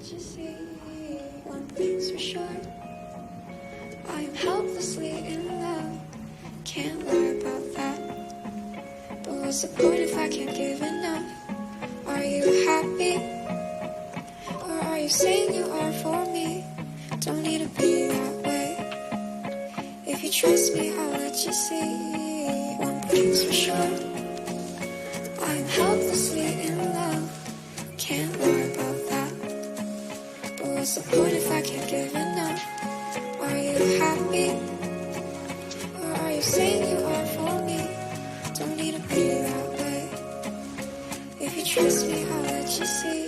let you see. One thing's for sure, I am helplessly in love. Can't lie about that. But what's the point if I can't give enough? Are you happy? Or are you saying you are for me? Don't need to be that way. If you trust me, I'll let you see. One thing's for sure, I'm helplessly in love. Can't lie about that. But what's the point if I can't give enough? Are you happy? Or are you saying you are for me? Don't need to be that way. If you trust me, I'll let you see.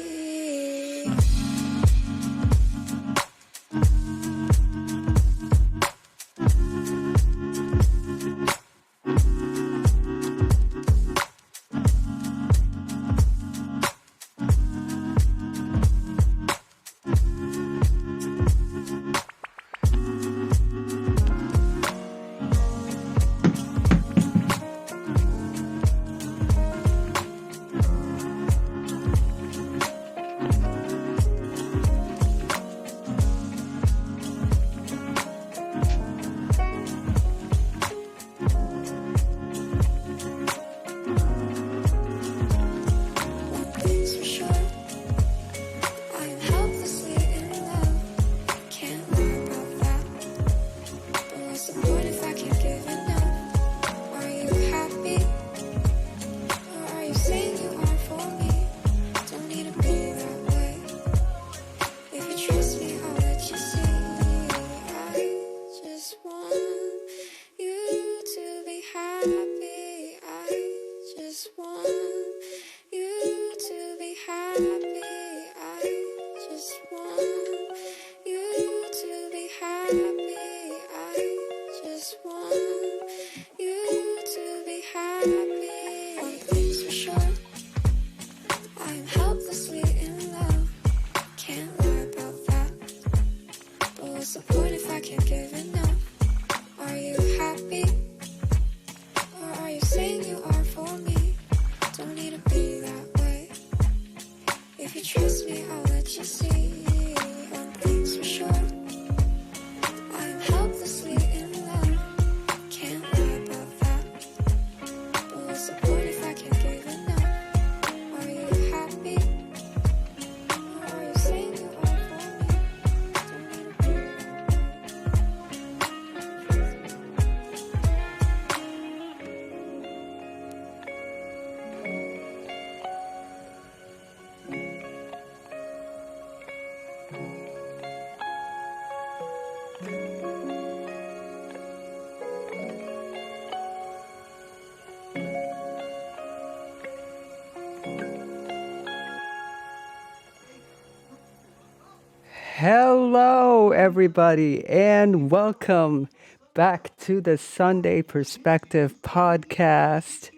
Hello, everybody, and welcome back to the Sunday Perspective podcast.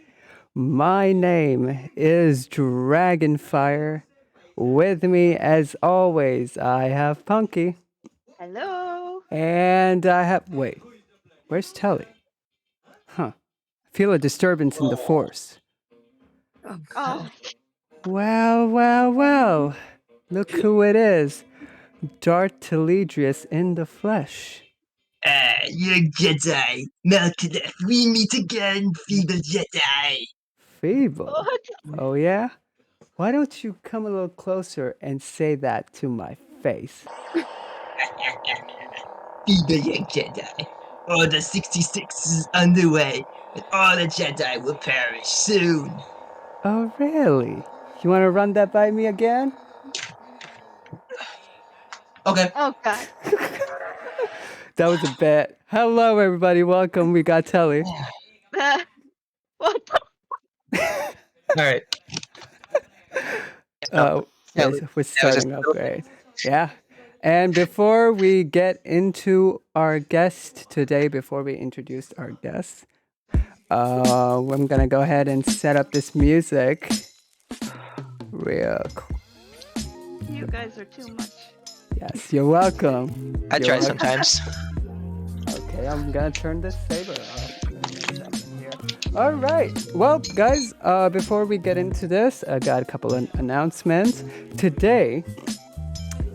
My name is Dragonfire. With me, as always, I have Punky. Hello. And I have. Wait, where's Telly? Huh. I feel a disturbance in the force. Oh, Well. Look who it is. Darth Teledrius in the flesh. You're Jedi. Melchizedek, we meet again, feeble Jedi. Feeble? what? Oh, yeah? Why don't you come a little closer and say that to my face? Feeble young Jedi. Order 66 is underway, and all the Jedi will perish soon. Oh, really? You want to run that by me again? Okay. Oh God. That was a bet. Hello, everybody. Welcome. We got Telly. What? Alright. We're starting up great. Yeah. And before we get into our guest today, before we introduce our guest, I'm going to go ahead and set up this music real quick. You guys are too much. Yes, you're welcome. I try sometimes. Okay, I'm gonna turn this saber off. All right. Well, guys, before we get into this, I got a couple of announcements. Today,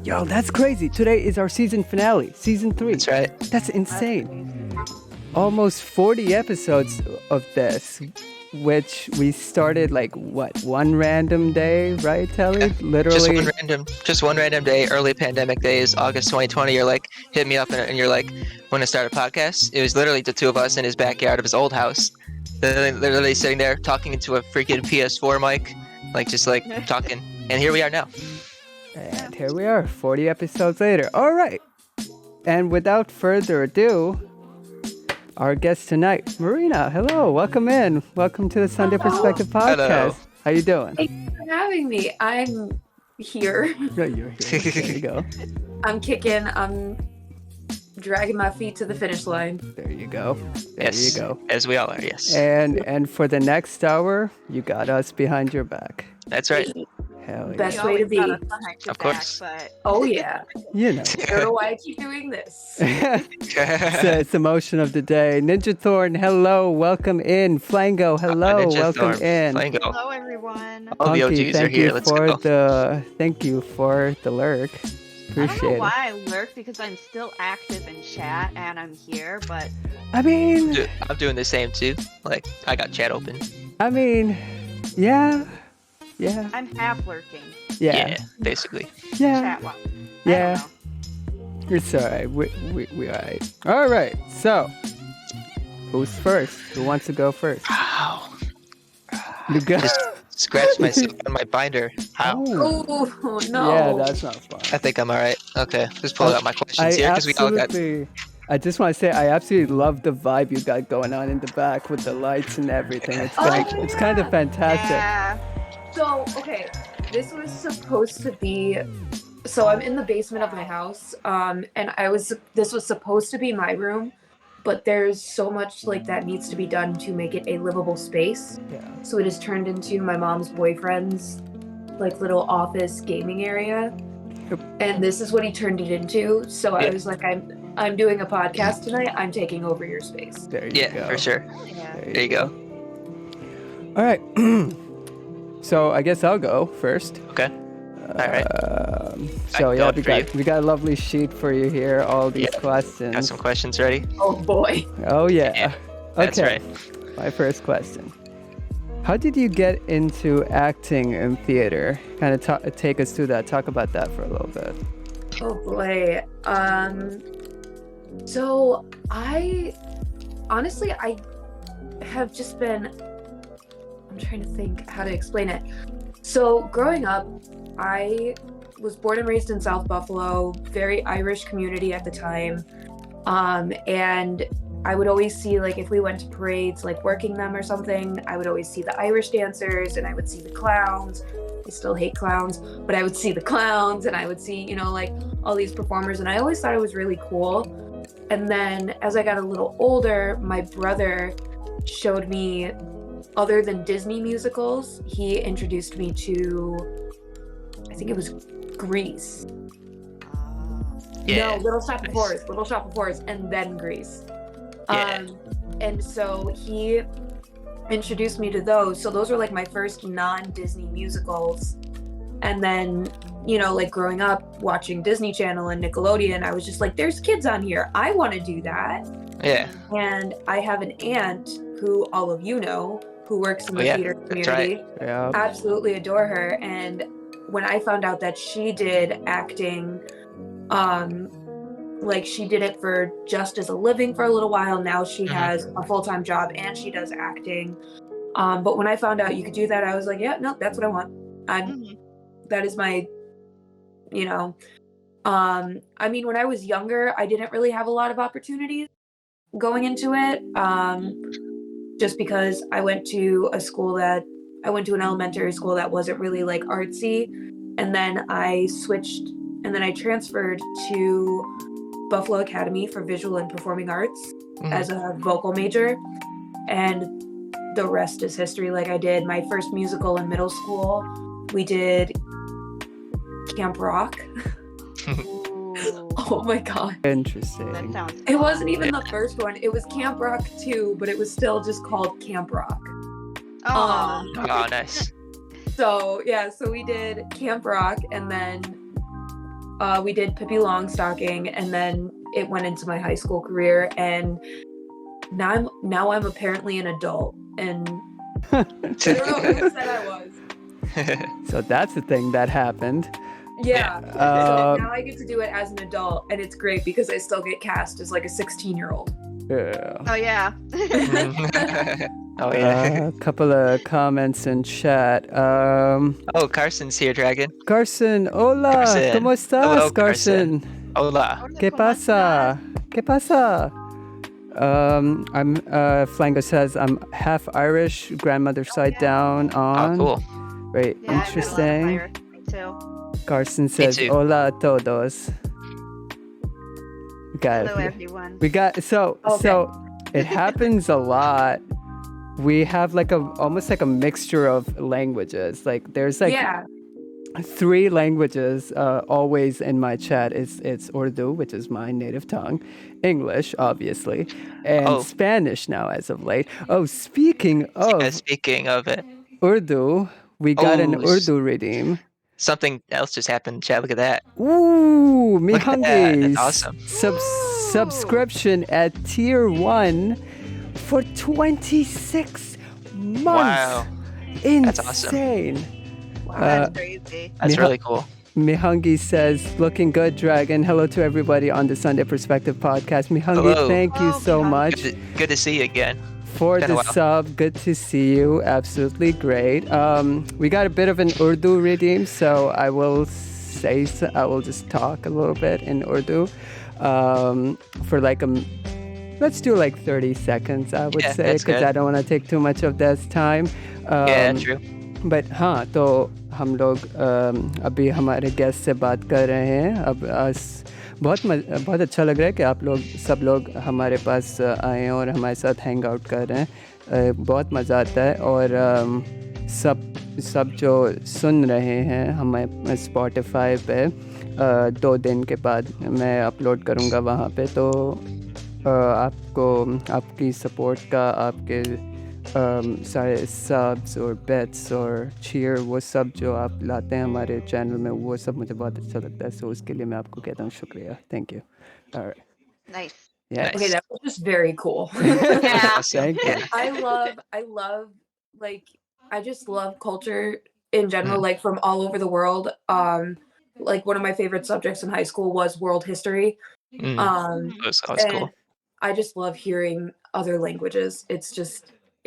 Yo, that's crazy. Today is our season finale, season 3. That's right. That's insane. Almost 40 episodes of this, which we started like what, one random day, right, Telly? Yeah, Literally. Just one random day, early pandemic days, August 2020. You're like, hit me up, and you're like, want to start a podcast? It was literally the two of us in his backyard of his old house, literally sitting there talking into a freaking PS4 mic, like just like talking. And here we are now. And here we are, 40 episodes later. All right. And without further ado, our guest tonight, Maryna. Hello, welcome in. Welcome to the Sunday Perspective Podcast. Hello. How you doing? Thanks for having me. I'm here. Yeah, you're here. There you go. I'm kicking. I'm dragging my feet to the finish line. There you go. There Yes, you go. as we all are. Yes, And for the next hour, you got us behind your back. that's right. Hell yeah. Best You way to always be. got us behind your Of course. back, Oh yeah. You know. I don't know why I keep doing this. It's the motion of the day. Ninja Thorn, hello, welcome in. Flango, hello, Ninja welcome Thorn, in. Flango. Hello, everyone. All the Punky, OGs are thank here. you Let's for go. thank you for the lurk. I don't Appreciate know it. why I lurk because I'm still active in chat and I'm here, but I mean, I'm doing the same too. Like, I got chat open. yeah, I'm half lurking. yeah, Basically. yeah. Chat wise. Yeah. It's alright. We alright. Alright, so who's first? Who wants to go first? Wow. You go. Just scratched myself on my binder. Ow. Oh no. Yeah, that's not fun. I think I'm alright. Okay, just pull out my questions here because we all got. I just want to say I absolutely love the vibe you got going on in the back with the lights and everything. It's it's kind of fantastic. Yeah. So okay, this was supposed to be. So I'm in the basement of my house, and this was supposed to be my room, but there's so much like that needs to be done to make it a livable space. Yeah. So it has turned into my mom's boyfriend's like little office gaming area. Yep. And this is what he turned it into. So I was like, I'm doing a podcast tonight. I'm taking over your space. There you Yeah, go. for sure. Yeah. There you go. All right. So I guess I'll go first. Okay. All right. So I yeah, got we got a lovely sheet for you here. All these Yeah. questions. Got some questions ready? Oh boy. Oh yeah. Yeah, That's Okay. right. My first question. How did you get into acting in theater? Kind of take us through that. Talk about that for a little bit. Oh boy. So I honestly I have just been I'm trying to think how to explain it. So growing up, I was born and raised in South Buffalo, very Irish community at the time. And I would always see, like, if we went to parades, like working them or something, I would always see the Irish dancers and I would see the clowns. I still hate clowns, but I would see the clowns and I would see, you know, like all these performers. And I always thought it was really cool. And then as I got a little older, my brother showed me, other than Disney musicals, he introduced me to, I think it was Grease. Yeah. No, Little Shop of Nice. Horrors, and then Grease. Yeah. And so he introduced me to those. So those were like my first non-Disney musicals. And then, you know, like growing up watching Disney Channel and Nickelodeon, I was just like, there's kids on here. I want to do that. Yeah. And I have an aunt who all of you know, who works in the theater that's community. right. Yeah. Absolutely adore her. And when I found out that she did acting, like she did it for just as a living for a little while. Now she has a full-time job and she does acting. But when I found out you could do that, I was like, yeah, no, that's what I want. That is my, you know, I mean, when I was younger, I didn't really have a lot of opportunities going into it. Just because I went to an elementary school that wasn't really like artsy. And then I transferred to Buffalo Academy for Visual and Performing Arts as a vocal major. And the rest is history. Like I did my first musical in middle school. We did Camp Rock. Oh my God. Interesting. That sounds It wasn't even the first one. It was Camp Rock 2, but it was still just called Camp Rock. Oh, Oh, nice. So yeah, so we did Camp Rock, and then We did Pippi Longstocking, and then it went into my high school career, and now I'm apparently an adult, and I don't know who said I was. So that's the thing that happened. Yeah. So now I get to do it as an adult, and it's great because I still get cast as like a 16-year-old. Yeah. Oh yeah. Oh yeah. A couple of comments in chat. Oh, Carson's here, Dragon. Carson, hola, Carson. ¿cómo estás, Hello, Carson? Hola. ¿Qué pasa? ¿Qué pasa? I'm Flango says I'm half Irish, grandmother's side down on. Oh, cool. Right, Yeah, interesting. Me too. Carson says too. hola a todos. Hello everyone. We got so it happens a lot. We have like almost like a mixture of languages. Like there's like 3 languages always in my chat. It's Urdu, which is my native tongue, English, obviously, and Spanish now as of late. Oh, speaking of it, Urdu, we got an Urdu redeem. Something else just happened, chat. Look at that. Ooh, Look at that. That's awesome. Subscription at tier 1 for 26 months. Wow. Insane. That's awesome. Wow, that's crazy. That's really cool. Mihangi says, looking good, Dragon. Hello to everybody on the Sunday Perspective podcast. Mihangi, thank you so much. Good to see you again. For the sub, good to see you. Absolutely great. We got a bit of an Urdu redeem, so I will just talk a little bit in Urdu for like let's do like 30 seconds, I would say, because I don't want to take too much of this time. Yeah, true. But हाँ, तो हम लोग अभी हमारे guest से बात कर रहे हैं. अब बहुत अच्छा लग रहा है कि आप लोग सब लोग हमारे पास आए हैं और हमारे साथ हैंग आउट कर रहे हैं. बहुत मज़ा आता है. और सब जो सुन रहे हैं हमें स्पॉटिफाई पे 2 दिन के बाद मैं अपलोड करूँगा वहाँ पे. तो आपको आपकी सपोर्ट का, आपके सारे सब्स और बेट्स और चीयर, वो सब जो आप लाते हैं हमारे चैनल में, वो सब मुझे बहुत अच्छा लगता है. सो उसके लिए मैं आपको कहता हूँ शुक्रिया. Thank you. Nice. Yeah. Okay, that was just very cool. Yeah. Thank you. I love, like, I just love culture in general, like from all over the world. Like one of my favorite subjects in high school was world history. That's cool. I just love hearing other languages.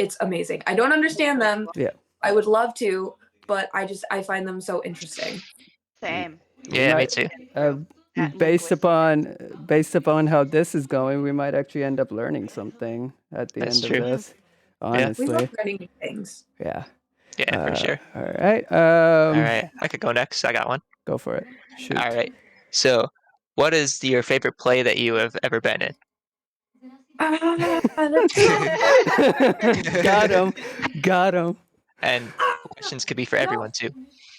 It's amazing. I don't understand them. Yeah. I would love to, but I find them so interesting. Same. Yeah, me too. Based upon how this is going, we might actually end up learning something at the end of this. Honestly. We love learning new things. Yeah. Yeah, for sure. All right. All right. I could go next. I got one. Go for it. Shoot. All right. So, what is your favorite play that you have ever been in? Got him. And questions could be for everyone too.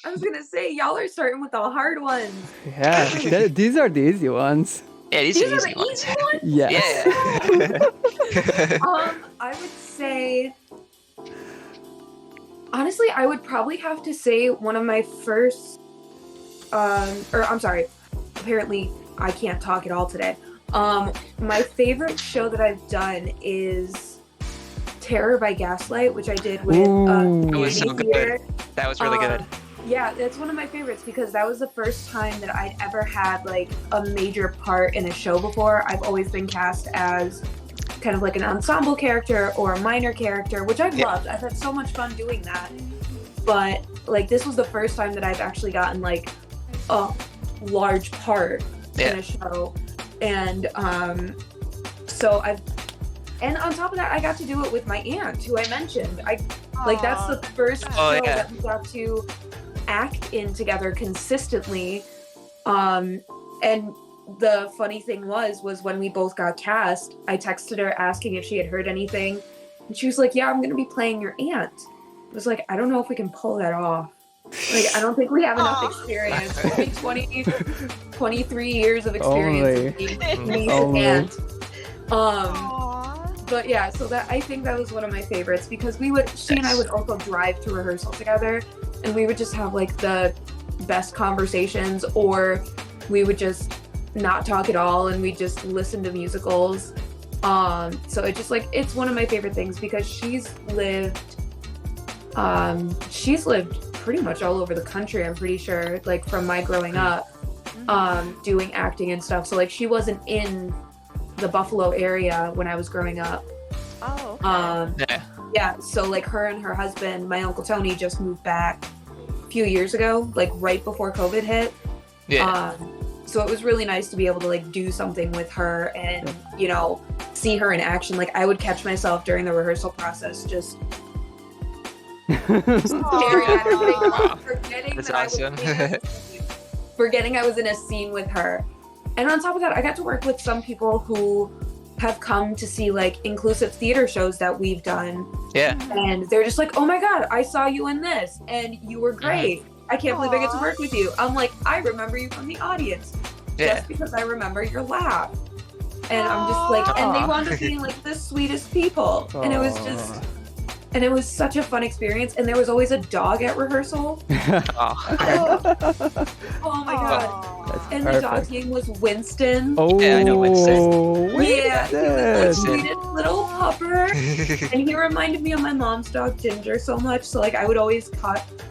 I was gonna say, y'all are starting with the hard ones. Yeah, these are the easy ones. Yeah, these are the easy ones. easy ones? Yes. Yeah. I would say, honestly, I would probably have to say one of my first, apparently I can't talk at all today. My favorite show that I've done is Terror by Gaslight, which I did with It was so good. That was really good. Yeah, that's one of my favorites because that was the first time that I'd ever had like a major part in a show before. I've always been cast as kind of like an ensemble character or a minor character, which I've loved. I've had so much fun doing that. But like this was the first time that I've actually gotten like a large part in a show. And and on top of that, I got to do it with my aunt, who I mentioned. That's the first show that we got to act in together consistently. And the funny thing was when we both got cast, I texted her asking if she had heard anything. And she was like, yeah, I'm going to be playing your aunt. I was like, I don't know if we can pull that off. Like, I don't think we have enough experience. 23 years of experience with me and aunt. But yeah, so that I think that was one of my favorites because she and I would also drive to rehearsal together and we would just have like the best conversations, or we would just not talk at all, and we just listen to musicals. So it just like, it's one of my favorite things because she's lived pretty much all over the country, I'm pretty sure, like from my growing up, doing acting and stuff. So like she wasn't in the Buffalo area when I was growing up. Oh, okay. Yeah, so like her and her husband, my Uncle Tony, just moved back a few years ago, like right before COVID hit. Yeah. So it was really nice to be able to like do something with her and, you know, see her in action. Like I would catch myself during the rehearsal process just staring at her, like, forgetting That's that awesome. forgetting I was in a scene with her. And on top of that, I got to work with some people who have come to see like inclusive theater shows that we've done. Yeah. And they're just like, oh my God, I saw you in this and you were great. I can't believe I get to work with you. I'm like, I remember you from the audience. Yeah. Just because I remember your laugh. And I'm just like, and they wound up being like the sweetest people. And it was just, and it was such a fun experience. And there was always a dog at rehearsal. Oh my God. That's And the dog's name was Winston. Oh, Yeah, I know Winston. Yeah, he was the Winston. sweetest little pupper. And he reminded me of my mom's dog Ginger so much. So like I would always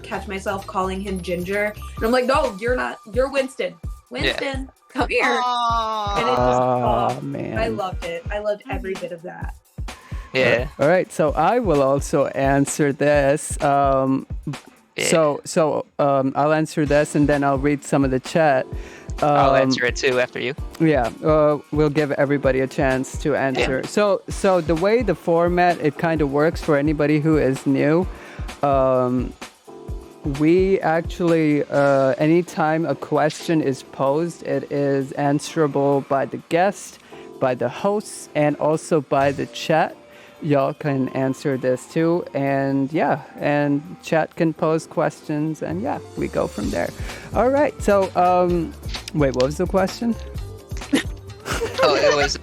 catch myself calling him Ginger. And I'm like, no, you're not. You're Winston. Winston, come here. And it just, Oh, man. I loved it. I loved every bit of that. Yeah. All right, so I will also answer this. So I'll answer this and then I'll read some of the chat. I'll answer it too after you. Yeah, we'll give everybody a chance to answer. So the way the format, it kind of works for anybody who is new. We actually, anytime a question is posed, it is answerable by the guest, by the hosts, and also by the chat. Y'all can answer this too, and chat can pose questions, and we go from there. All right, so wait, what was the question? Oh, it was.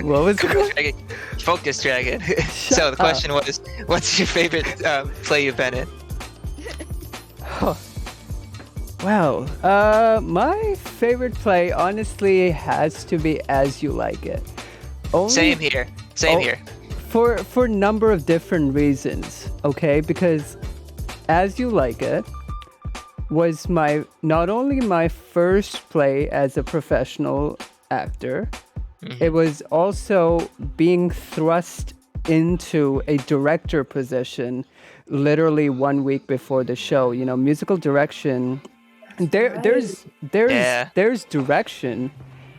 What was the question? Focus Dragon. So the question was, what's your favorite play you've been in? Wow, my favorite play honestly has to be As You Like It. Same here. Same here. For a number of different reasons, okay? Because As You Like It was not only my first play as a professional actor, it was also being thrust into a director position literally 1 week before the show. You know, musical direction, there's direction,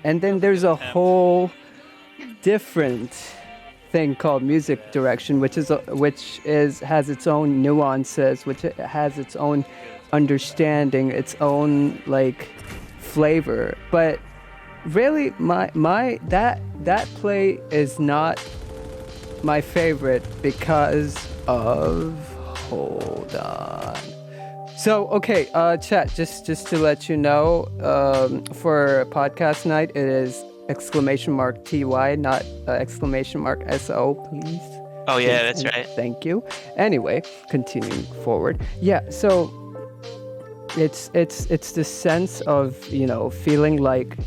and then there's a whole different thing called music direction, which has its own nuances, which has its own understanding, its own like flavor. But really, that play is not my favorite because of, hold on. So, okay, chat, just to let you know, for podcast night, it is !TY, not !SO, please. Oh yeah, that's right. Thank you. Anyway, continuing forward. Yeah, so it's the sense of, you know, feeling like,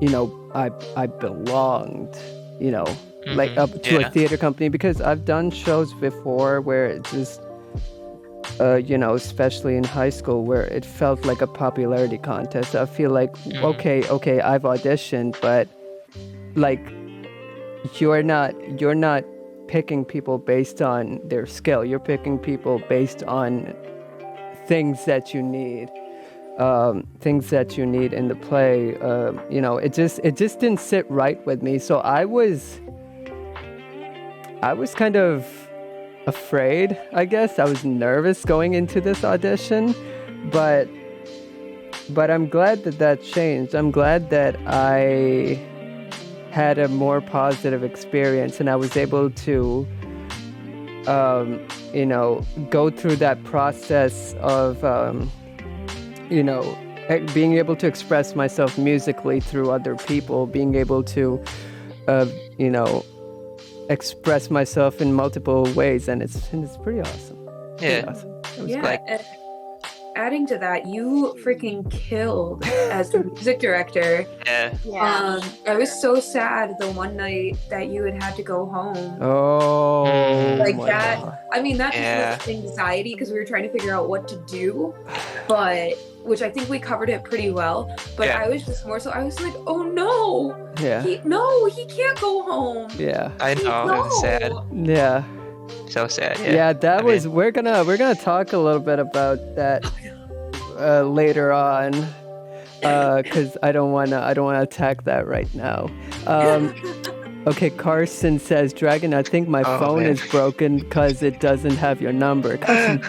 you know, I belonged, you know, like up to a theater company, because I've done shows before where it just you know, especially in high school, where it felt like a popularity contest. I feel like, okay, I've auditioned, but like you're not picking people based on their skill. You're picking people based on things that you need in the play. You know, it just didn't sit right with me. So I was kind of afraid, I guess. I was nervous going into this audition, but I'm glad that changed. I'm glad that I had a more positive experience and I was able to, you know, go through that process of, you know, being able to express myself musically through other people, being able to, you know, express myself in multiple ways, and it's pretty awesome. Yeah. Pretty awesome. Yeah, like- adding to that, you freaking killed as the music director. Yeah. I was so sad the one night that you had to go home. Oh, Like my that. God. I mean, that just was anxiety because we were trying to figure out what to do, which I think we covered it pretty well. But I was just more so, I was like, oh no, Yeah. he can't go home. Yeah. I know. It was sad. Yeah. So sad. Yeah, that was. We're gonna talk a little bit about that later on, because I don't wanna attack that right now. Okay, Carson says, Dragon, I think my phone is broken because it doesn't have your number. Carson.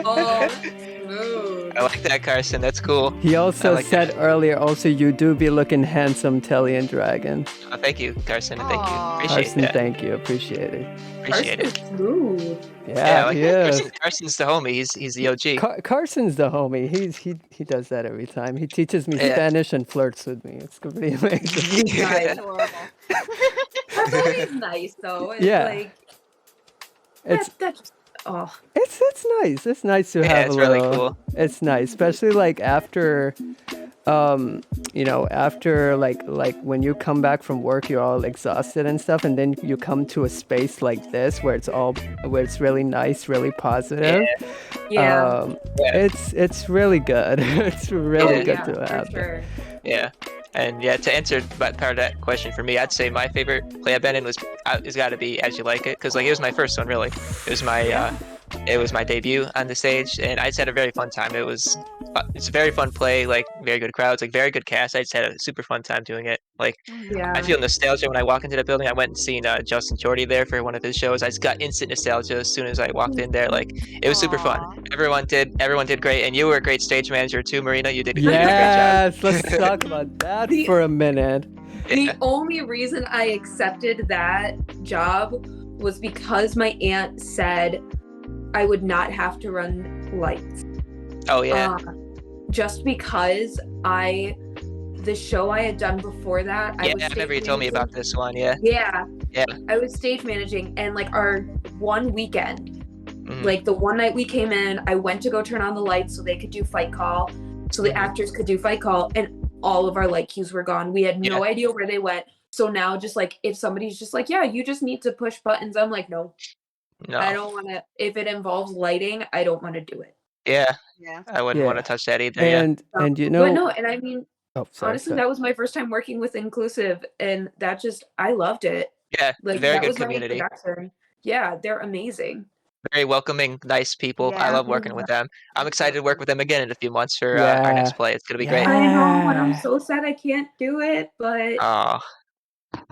Oh, smooth. I like that, Carson. That's cool. He also like said that. earlier, also, you do be looking handsome, Telly and Dragon. Oh, thank you, Carson. Thank you. Aw. Appreciate Carson, that. thank you. Appreciate it. Appreciate it. Carson's smooth. Yeah, like he that. is. Carson's the homie. He's the OG. Carson's the homie. He does that every time. He teaches me Spanish and flirts with me. It's pretty amazing. Nice. Adorable. That's always nice, though. It's Yeah. like It's that's just it's nice. It's nice to have it's a little. really cool. It's nice, especially like after, after like when you come back from work, you're all exhausted and stuff, and then you come to a space like this where it's really nice, really positive. yeah. It's really good. It's really good to for have. sure. Yeah. And to answer part of that question for me, I'd say my favorite play I've been in is got to be As You Like It, because like it was my first one really. It was my debut on the stage, and I just had a very fun time. It's a very fun play, like very good crowds, like very good cast. I just had a super fun time doing it. Like Yeah. I feel nostalgia when I walk into the building. I went and seen Justin Jordy there for one of his shows. I just got instant nostalgia as soon as I walked in there. Like it was super fun. Aw. Everyone did great, and you were a great stage manager too, Maryna. You did a great Yes, let's talk about that for a minute. The only reason I accepted that job was because my aunt said I would not have to run lights. Oh yeah. Just because the show I had done before that, I remember you told me about this one. Yeah. Yeah. Yeah. I was stage managing, and like our one weekend, Mhm. like the one night we came in, I went to go turn on the lights so they could do fight call, so the actors could do fight call, and all of our light cues were gone. We had no idea where they went. So now just like if somebody's just like, yeah, you just need to push buttons, I'm like, no. I don't want to. If it involves lighting, I don't want to do it. Yeah. Yeah. I wouldn't want to touch that either. And you know, But no, and I mean, sorry, honestly, that was my first time working with Inclusive, and I loved it. Yeah. Like Very that good was my community. introduction. Yeah, they're amazing. Very welcoming, nice people. I Yeah. love working with them. I'm excited to work with them again in a few months for our next play. It's gonna be great. I know, and I'm so sad I can't do it, but Oh.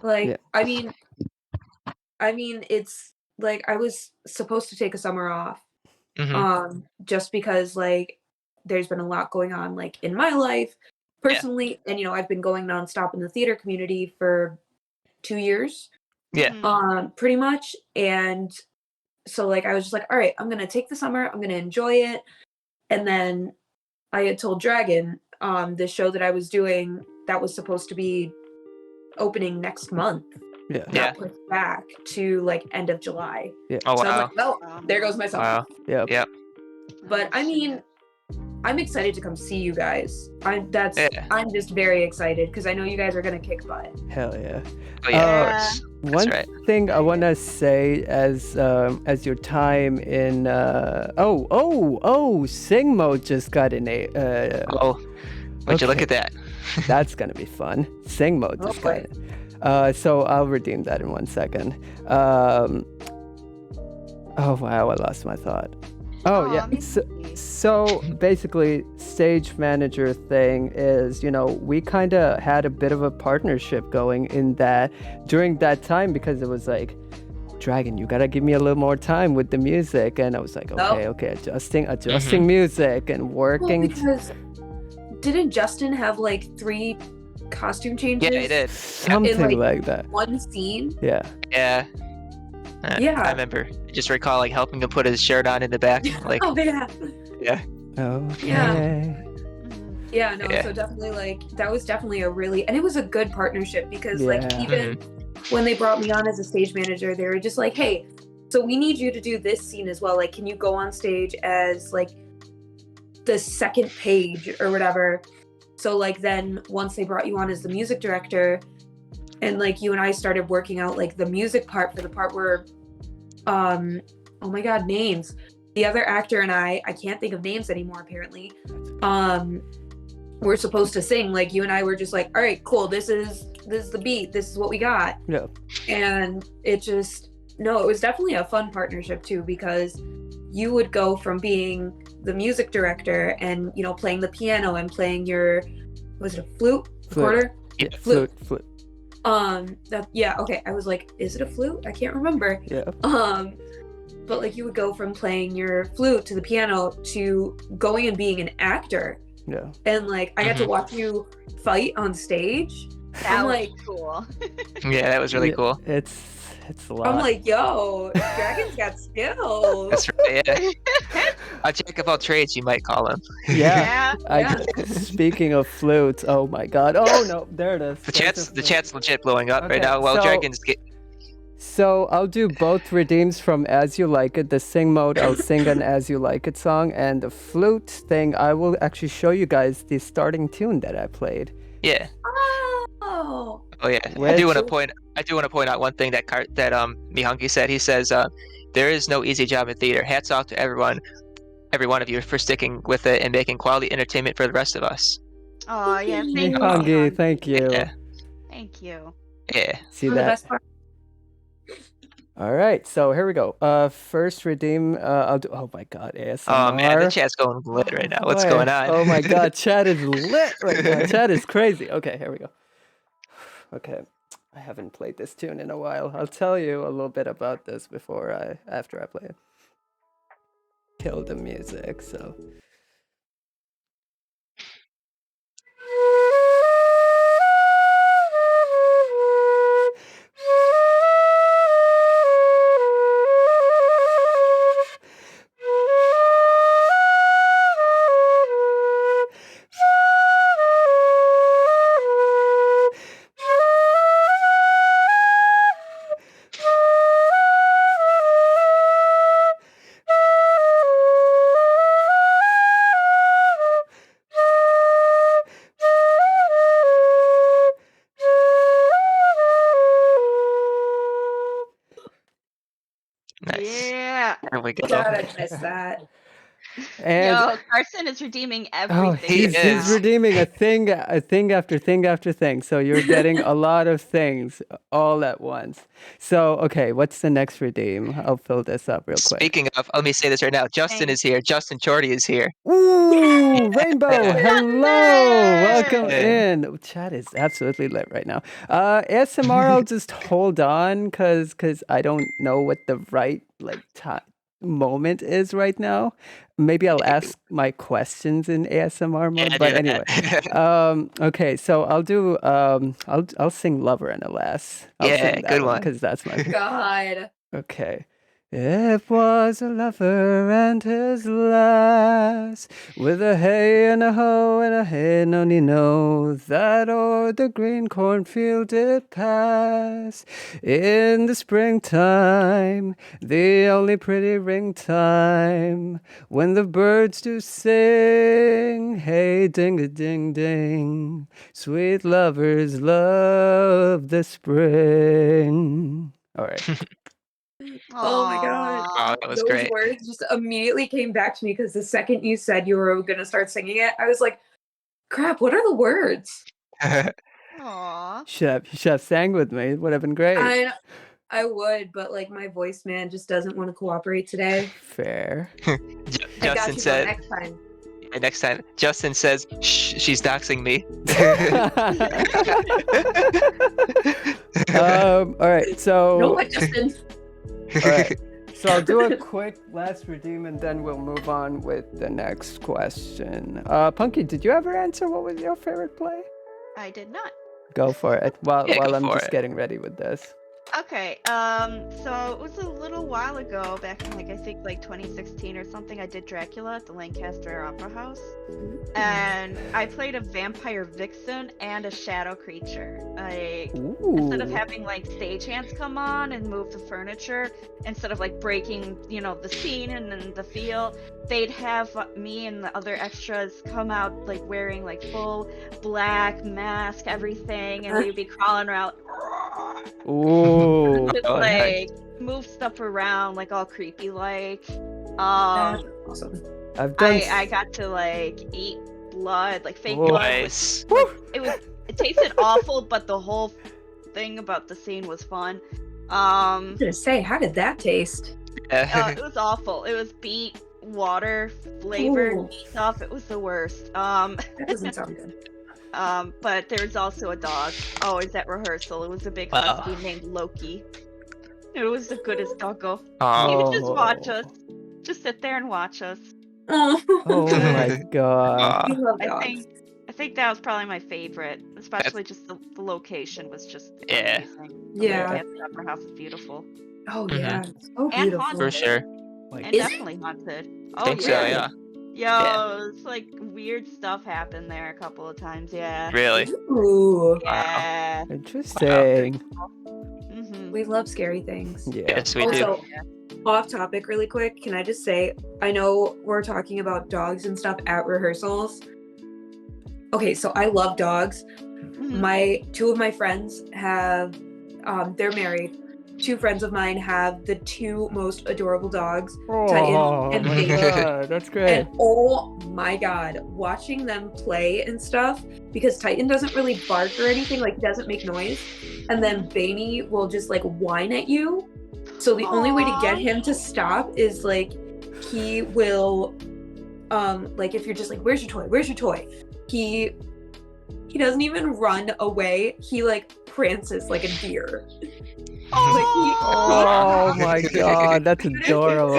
like, I mean, it's like I was supposed to take a summer off, just because like there's been a lot going on like in my life personally, and I've been going nonstop in the theater community for 2 years. Yeah. Pretty much, and so like I was just like, all right, I'm gonna take the summer, I'm gonna enjoy it, and then I had told Dragon, the show that I was doing that was supposed to be opening next month. Got pushed back to like end of July. Oh, so wow. I'm like, well, there goes my summer. Wow. Yep. But I mean, I'm excited to come see you guys. I'm just very excited because I know you guys are gonna kick butt. Hell yeah. Oh yeah. One thing I want to say as your time in Sing Mode just got an would you look at that? That's gonna be fun. Sing Mode just got it. So I'll redeem that in 1 second. Oh wow, I lost my thought. Oh yeah. So basically, stage manager thing is, we kind of had a bit of a partnership going in that during that time, because it was like, Dragon, you gotta give me a little more time with the music, and I was like, okay, adjusting music and working. Well, because didn't Justin have like 3 costume changes? Yeah, he did. Something like that. One scene. Yeah. Yeah. I remember. I just recall like helping him put his shirt on in the back. Like. Oh yeah. Yeah. Okay. Yeah. No. So definitely like that was definitely and it was a good partnership because like even when they brought me on as a stage manager, they were just like, hey, so we need you to do this scene as well. Like, can you go on stage as like the second page or whatever. So like then once they brought you on as the music director, and like you and I started working out like the music part for the part where oh my god, names. The other actor and I can't think of names anymore apparently. We're supposed to sing. Like you and I were just like, all right, cool, this is the beat, this is what we got. Yeah. And it was definitely a fun partnership too, because you would go from being the music director and, you know, playing the piano and playing your, was it a flute? Recorder? Yeah, flute. Okay. I was like, is it a flute? I can't remember. Yeah. But like you would go from playing your flute to the piano to going and being an actor. Yeah. And like I got to watch you fight on stage. That I'm was like, cool. Yeah, that was really cool. It's a lot. I'm like, yo, Dragon's got skills. That's right. Yeah. A jack of all trades, you might call him. Yeah. Yeah. Speaking of flutes, oh my god. Oh no, there it is. The chat's legit blowing up Okay, right now. While so- Dragons get. So I'll do both redeems from As You Like It. The sing mode, I'll sing an As You Like It song, and the flute thing, I will actually show you guys the starting tune that I played. Yeah. Oh. Oh yeah. I do want to point out one thing that Mihungi said. He says, "There is no easy job in theater. Hats off to every one of you for sticking with it and making quality entertainment for the rest of us." Oh yeah, thank you. Hongi, thank you. Yeah. Thank you. Yeah. See The that? best part. All right, so here we go. First redeem, I'll do, oh my god, ASMR. Oh man, the chat's going lit right now. What's Boy, going on? Oh my god, chat is lit right now. Chat is crazy. Okay, here we go. Okay, I haven't played this tune in a while. I'll tell you a little bit about this after I play it. Kill the music, so. Nice. Yeah. There we go. God, I missed that. And Yo, Carson is redeeming everything. oh, he's is. redeeming a thing after thing after thing. So you're getting a lot of things all at once. So okay, what's the next redeem? I'll fill this up real quick. Speaking of, let me say this right now. Justin is here. Justin Chorty is here. Ooh, Rainbow! Hello, welcome Hey. in. Chat is absolutely lit right now. ASMR, I'll just hold on because I don't know what the right moment is right now. Maybe I'll ask my questions in ASMR mode. Yeah, But do anyway, that. okay. So I'll do I'll sing "Lover" and Alas. Yeah, good one. Because that's my God. Okay. It was a lover and his lass, with a hey and a ho and a hey nonny no, that o'er the green cornfield did pass. In the springtime, the only pretty ring time, when the birds do sing, hey ding a ding ding, sweet lovers love the spring. All right. Oh my God. Oh, that was Those great. words just immediately came back to me because the second you said you were going to start singing it, I was like, crap, what are the words? Aw. Should have sang with me. It would have been great. I would, but like my voice man just doesn't want to cooperate today. Fair. I got Justin you said, next time. yeah, next time. Justin says, shh, she's doxing me. All right. So. No, what, Justin? All right. So I'll do a quick last redeem and then we'll move on with the next question. Punky, did you ever answer what was your favorite play? I did not. Go for it. While Yeah, go I'm for just it. getting ready with this. Okay, so it was a little while ago, back in I think 2016 or something. I did Dracula at the Lancaster Opera House, and I played a vampire vixen and a shadow creature. Instead of Ooh. having stagehands come on and move the furniture, instead of breaking the scene and then the feel, they'd have me and the other extras come out wearing full black mask, everything, and we'd be crawling around. Ooh. Just Oh, nice. move stuff around all creepy That's um awesome. I've done. I got to eat blood, fake Oh. blood. Nice. It tasted awful, but the whole thing about the scene was fun. I was gonna say, how did that taste? It was awful. It was beet water flavored Ooh. stuff. It was the worst. That doesn't sound good. But there was also a dog always at rehearsal. It was a big Wow. husky named Loki. It was the goodest doggo. He Oh, would just watch us. Just sit there and watch us. Oh my god. We love I dogs. think that was probably my favorite. Especially just the location was just Yeah. amazing. Yeah. The Opera House is beautiful. Oh Mhm. yeah, it's so And beautiful. haunted. for sure. Like, And Is it? definitely haunted. I Oh think so, yeah. yeah. Yo, it's weird stuff happened there a couple of times, yeah. Really. Ooh, Yeah. interesting. Mm-hmm. we love scary things. Yeah. Yes, we do. Also, off topic really quick, can I just say, I know we're talking about dogs and stuff at rehearsals. Okay, so I love dogs. Mhm. Two of my friends have, they're married. Two friends of mine have the two most adorable dogs, Titan Oh and my Baby. god, that's great. And oh my god, watching them play and stuff, because Titan doesn't really bark or anything, he doesn't make noise, and then Baby will just whine at you. So the only way to get Aw. him to stop is he will if you're just where's your toy, he doesn't even run away, he prances like a deer. Oh my god, that's adorable.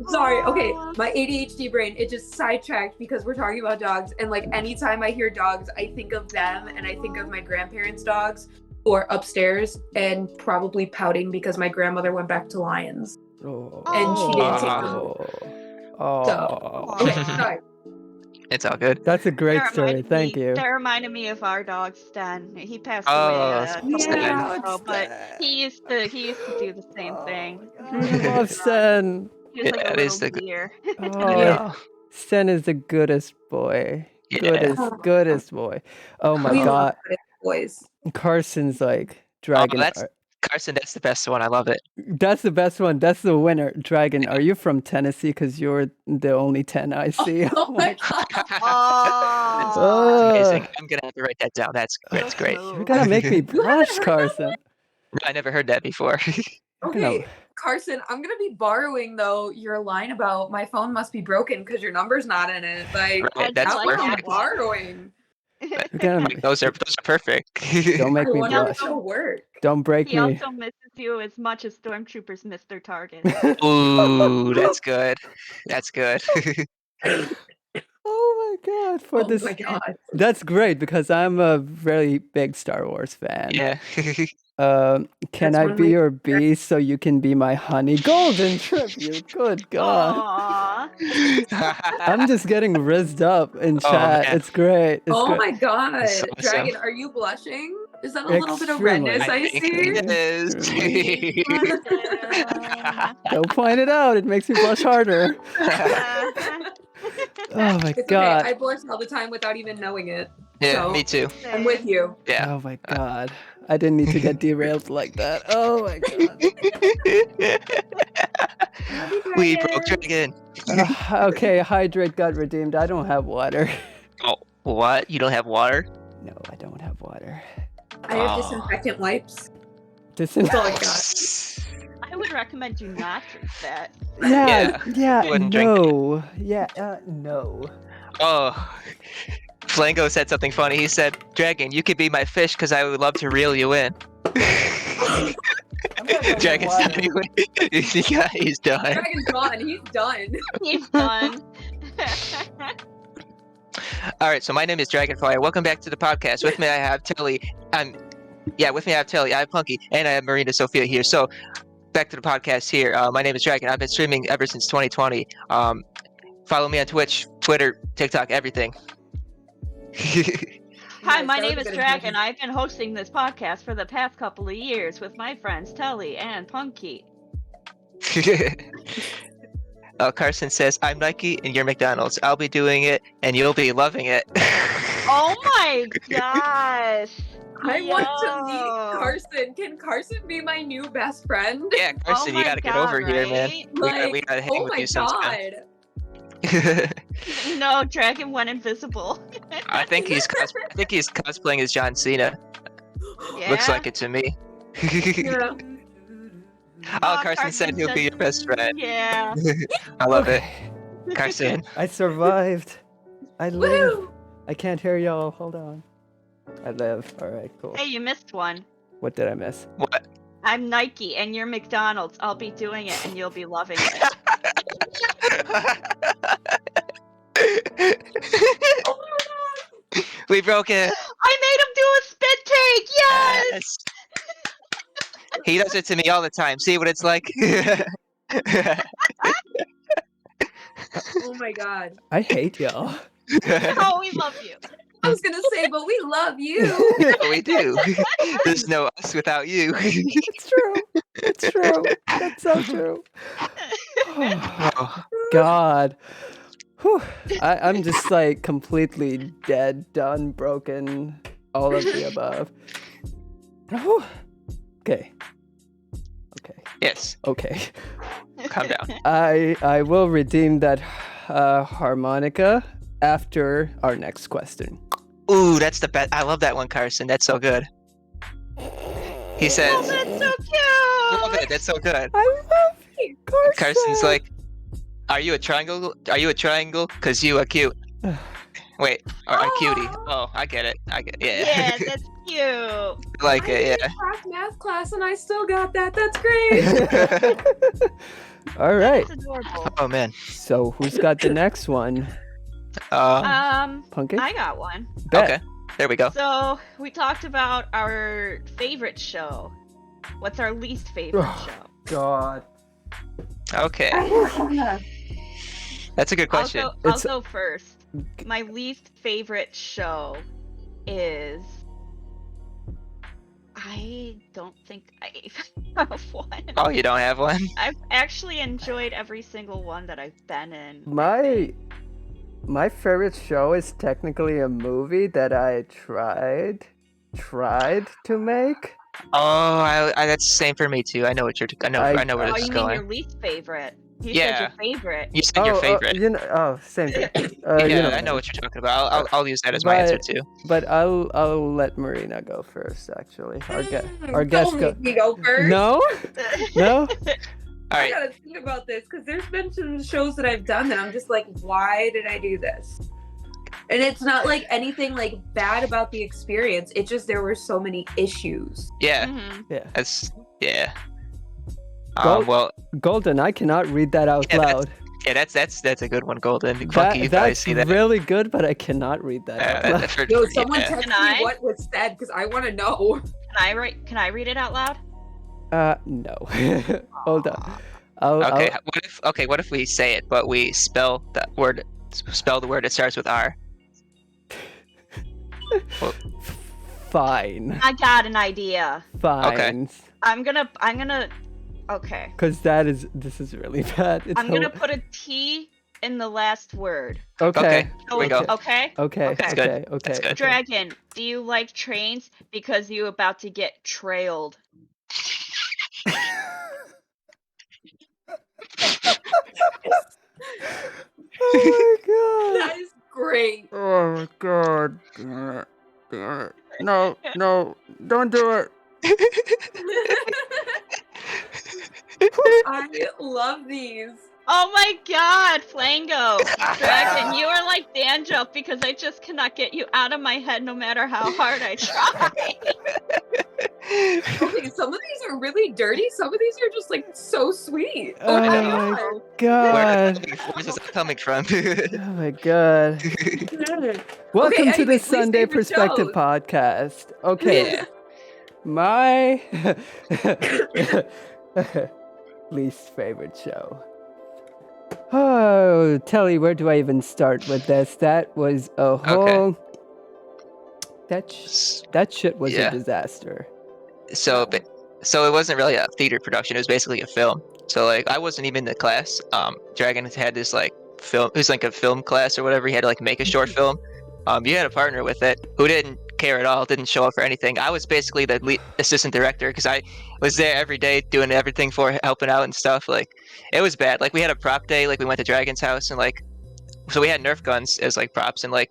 Sorry, okay, Aw. my ADHD brain, it just sidetracked because we're talking about dogs, and anytime I hear dogs, I think of them and I think of my grandparents' dogs, or upstairs and probably pouting because my grandmother went back to lions. Oh. And she didn't take them. So, okay, sorry. It's all good. That's a great story. Thank you. That reminded me of our dog Stan. He passed Oh, away a couple yeah. years ago, but he used to do the same thing. I love Sen. He was like Yeah, a it is little the- deer. Oh, Sen is the goodest boy. Yeah. Goodest boy. Oh my We god. love it, boys. Carson's Oh, Dragon. that's Carson. That's the best one. I love it. That's the best one. That's the winner. Dragon, are you from Tennessee? Because you're the only 10 I see. Oh my god. That's Oh, amazing. I'm gonna have to write that down. That's great. You're gonna make me blush, Carson. I never heard that before. You're gonna- Okay, Carson, I'm gonna be borrowing though your line about my phone must be broken because your number's not in it. Right, that's that's what I'm perfect. borrowing. You're gonna Those are perfect. don't make I me wonder blush. if it'll work. Don't break he me. also misses you as much as stormtroopers miss their target. Ooh, that's good. That's good. Oh my god! For Oh this, my god. that's great because I'm a very big Star Wars fan. Yeah. Can That's I one of be my your bee so you can be my honey? Golden tribute. Good God. Aww. I'm just getting rizzed up in Oh, chat. man. It's great. It's Oh great. my god. That's awesome. Dragon, are you blushing? Is that a little bit of Extremely. redness I think see? it is. Don't point it out. It makes me blush harder. Oh my It's god. okay. I blush all the time without even knowing it. Yeah, So, me too. I'm with you. Yeah. Oh my god. I didn't need to get derailed like that. Oh my god. We broke Dragon. Okay, hydrate got redeemed. I don't have water. Oh, what? You don't have water? No, I don't have water. I have Oh. disinfectant wipes. This That's all I got. I would recommend you not drink that. Yeah, Wouldn't drink no. Yeah, no. Oh. Flango said something funny. He said, Dragon, you could be my fish because I would love to reel you in. Dragon's done. Yeah, he's done. Dragon's gone. He's done. He's done. All right, so my name is Dragonfly. Welcome back to the podcast. With me, I have Tilly. Yeah, with me I have Telly, I have Punky, and I have Maryna Sophia here. So back to the podcast here. My name is Dragon. I've been streaming ever since 2020. Follow me on Twitch, Twitter, TikTok, everything. Hi, Nice, my that was name a is good Dragon. impression. I've been hosting this podcast for the past couple of years with my friends Telly and Punky. Carson says, I'm Nike and you're McDonald's. I'll be doing it and you'll be loving it. Oh my gosh! I want to meet Yo. Carson. Can Carson be my new best friend? Yeah, Carson, you my gotta get God, over here, man. right? We gotta hang oh with my you sometime. god. No, Dragon went invisible. I think he's cosplaying as John Cena. Yeah. Looks like it to me. Yeah. Oh, Carson said he'll be your best friend. Yeah. I love it. Okay. Carson. I survived. I live. Woo! I can't hear y'all. Hold on. I live. All right, cool. Hey, you missed one. What did I miss? What? I'm Nike and you're McDonald's. I'll be doing it and you'll be loving it. Oh my god. We broke it. I made him do a spit take. Yes. He does it to me all the time. See what it's like? Oh my god. I hate y'all. Oh, we love you. I was gonna say, but we love you. Yeah, we do. There's no us without you. It's true. It's true. That's so true. Oh, God. Whew. I'm just like completely dead, done, broken, all of the above. Whew. Okay. Okay. yes. Okay. Calm down. I will redeem that harmonica after our next question. Ooh, that's the best. I love that one, Carson. That's so good. He says, Oh, that's so love cute. it. That's so good. I love you, Carson. Carson's like, are you a triangle? Are you a triangle? Cause you are cute. Wait, or a cutie. Oh, I get it. Yeah. Yeah, that's cute. I like it, yeah. Math class and I still got that. That's great. All right. That's adorable. Oh man. So who's got the next one? Pumpkin? I got one. Bet. Okay. There we go. So we talked about our favorite show. What's our least favorite show? God. Okay. That's a good question. I'll go first. My least favorite show is. I don't think I have one. Oh, you don't have one? I've actually enjoyed every single one that I've been in. My favorite show is technically a movie that I tried to make. Oh, that's the same for me too. I know what I know where Oh, this is you mean your going. least favorite? You Yeah. said your favorite. You said your favorite. Same thing. Yeah, I know what you're talking about. I'll use that as my answer too. But I'll let Maryna go first. Actually, our guest Don't go. make me go first. No. All I right. gotta think about this because there's been some shows that I've done that I'm just like, why did I do this? And it's not like anything like bad about the experience. It's just there were so many issues. Yeah. Mhm. Yeah. Yeah. Go- Well, Golden, I cannot read that out Yeah, loud. yeah, that's a good one, Golden. Funky, you guys That's see that? really good, but I cannot read that out loud. Yo, someone yeah. text Can I? me what was said because I want to know. Can I read it out loud? No. Hold on. Okay. What if we say it, but we spell the word that starts with R? Fine. I got an idea. Fine. I'm gonna. Okay. Because this is really bad. It's I'm gonna put a T in the last word. Okay. Here we go. Okay. Okay. That's good. Okay. That's good. Dragon, do you like trains because you about to get trailed? Oh That is great. my god. Oh my god. No, don't do it. I love these. Oh my god, Flango! Dragon, you are like Danjo because I just cannot get you out of my head no matter how hard I try. Okay, some of these are really dirty. Some of these are just like so sweet. Oh my my god. god. Where's this coming from? Oh my god. Welcome to the anyways, least Sunday favorite Perspective shows. podcast. Okay. My least favorite show. Oh, Telly, where do I even start with this? That was a whole. That shit was a Yeah. disaster. So it wasn't really a theater production. It was basically a film. So like I wasn't even in the class. Dragon had this like film. It was like a film class or whatever. He had to like make a short film. You had a partner with it who didn't care at all. Didn't show up for anything. I was basically the lead assistant director because I was there every day doing everything for helping out and stuff. Like it was bad. Like we had a prop day. Like we went to Dragon's house and like so we had Nerf guns as like props and like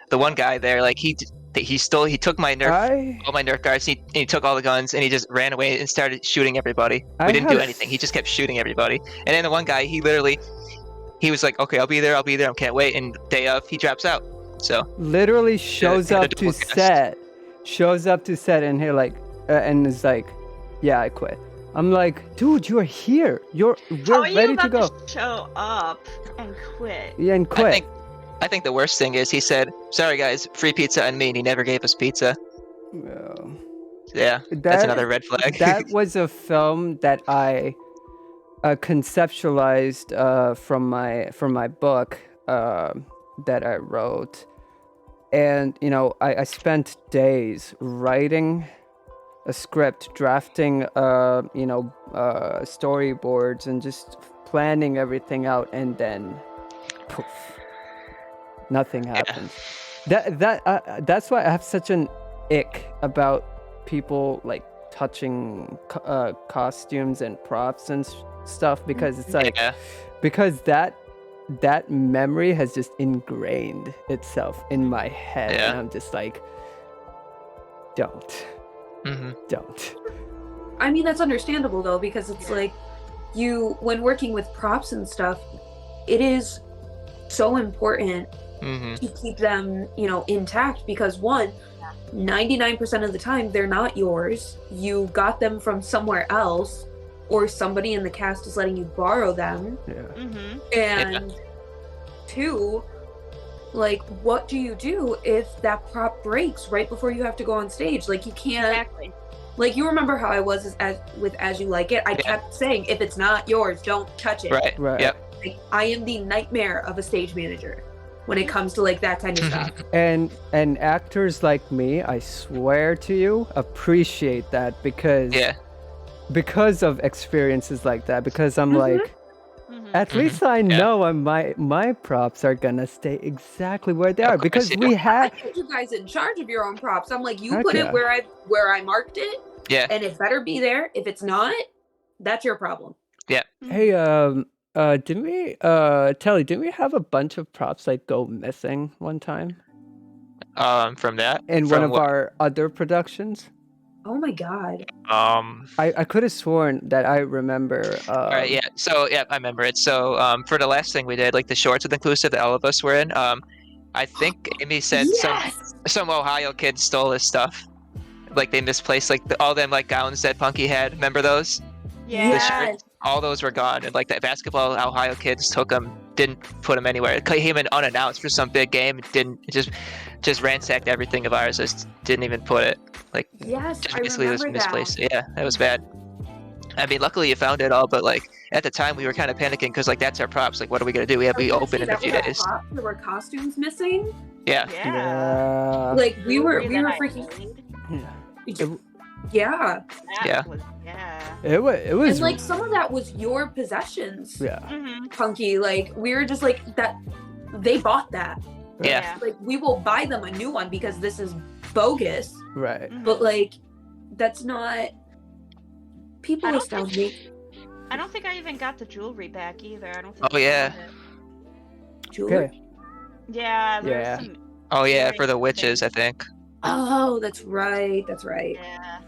the one guy there like he took my Nerf all my Nerf guards. He took all the guns and he just ran away and started shooting everybody. We didn't do anything. He just kept shooting everybody. And then the one guy he was like, okay, I'll be there. I can't wait. And day of he drops out. So literally shows up to set and he like and is like, yeah, I quit. I'm like, dude, you're here. We're ready to go. To show up and quit. Yeah, and quit. I think the worst thing is he said, sorry guys, free pizza on me, and he never gave us pizza. Yeah, that's another red flag. That was a film that I conceptualized from my book that I wrote. And, you know, I spent days writing a script, drafting, storyboards and just planning everything out, and then poof. Nothing happens. Yeah. That's why I have such an ick about people like touching costumes and props and stuff, because it's like because that memory has just ingrained itself in my head, and I'm just like, don't. I mean, that's understandable though, because it's like when working with props and stuff, it is so important to keep them, intact, because 99% of the time they're not yours. You got them from somewhere else, or somebody in the cast is letting you borrow them. And 2, like, what do you do if that prop breaks right before you have to go on stage? Like, you can't. Like, you remember how I was with As You Like It? I kept saying, if it's not yours, don't touch it. Right. Yep. Like, I am the nightmare of a stage manager when it comes to like that kind of stuff. And actors like me, I swear to you, appreciate that because of experiences like that. Because I'm like, at least I know my props are gonna stay exactly where they are, because we have. I put you guys in charge of your own props. I'm like, you put it where I marked it. Yeah. And it better be there. If it's not, that's your problem. Yeah. Hey, didn't we have a bunch of props like go missing one time? From that? In one of our other productions? Oh my god. I could have sworn that I remember. All right, yeah. So yeah, I remember it. So for the last thing we did, like the shorts with inclusive that all of us were in, I think Amy said some Ohio kids stole his stuff. Like they misplaced like all them like gowns that Punky had. Remember those? Yeah. All those were gone, and like the basketball Ohio kids took them, didn't put them anywhere. It came in unannounced for some big game. It just ransacked everything of ours. Just didn't even put it. Like just basically it was misplaced. Yeah, that was bad. I mean, luckily you found it all, but like at the time we were kind of panicking because like that's our props. Like, what are we gonna do? We open in a few days. There were costumes missing. Yeah. Like we were freaking. Yeah. It was. And like some of that was your possessions. Yeah. Punky, like we were just like that. They bought that. Yeah. Like we will buy them a new one because this is bogus. Right. But like, that's not. People astound me. I don't think I even got the jewelry back either. I don't think. Oh yeah. Jewelry. Okay. Yeah. There's some. Oh yeah, for the witches, I think. Oh, that's right. Yeah.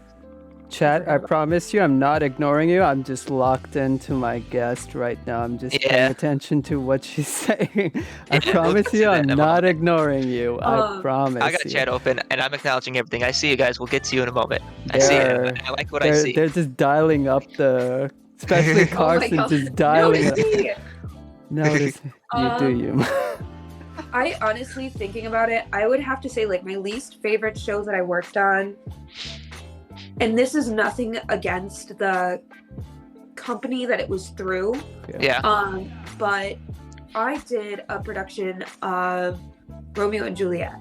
Chat, I promise you, I'm not ignoring you. I'm just locked into my guest right now. I'm just paying attention to what she's saying. I promise you, I'm not ignoring you. I promise. I got chat open, and I'm acknowledging everything. I see you guys. We'll get to you in a moment. I see it. I like what I see. They're just dialing up especially Carson, just dialing up. Notice you do you. I honestly, thinking about it, I would have to say like my least favorite show that I worked on and this is nothing against the company that it was through. Yeah. But I did a production of Romeo and Juliet.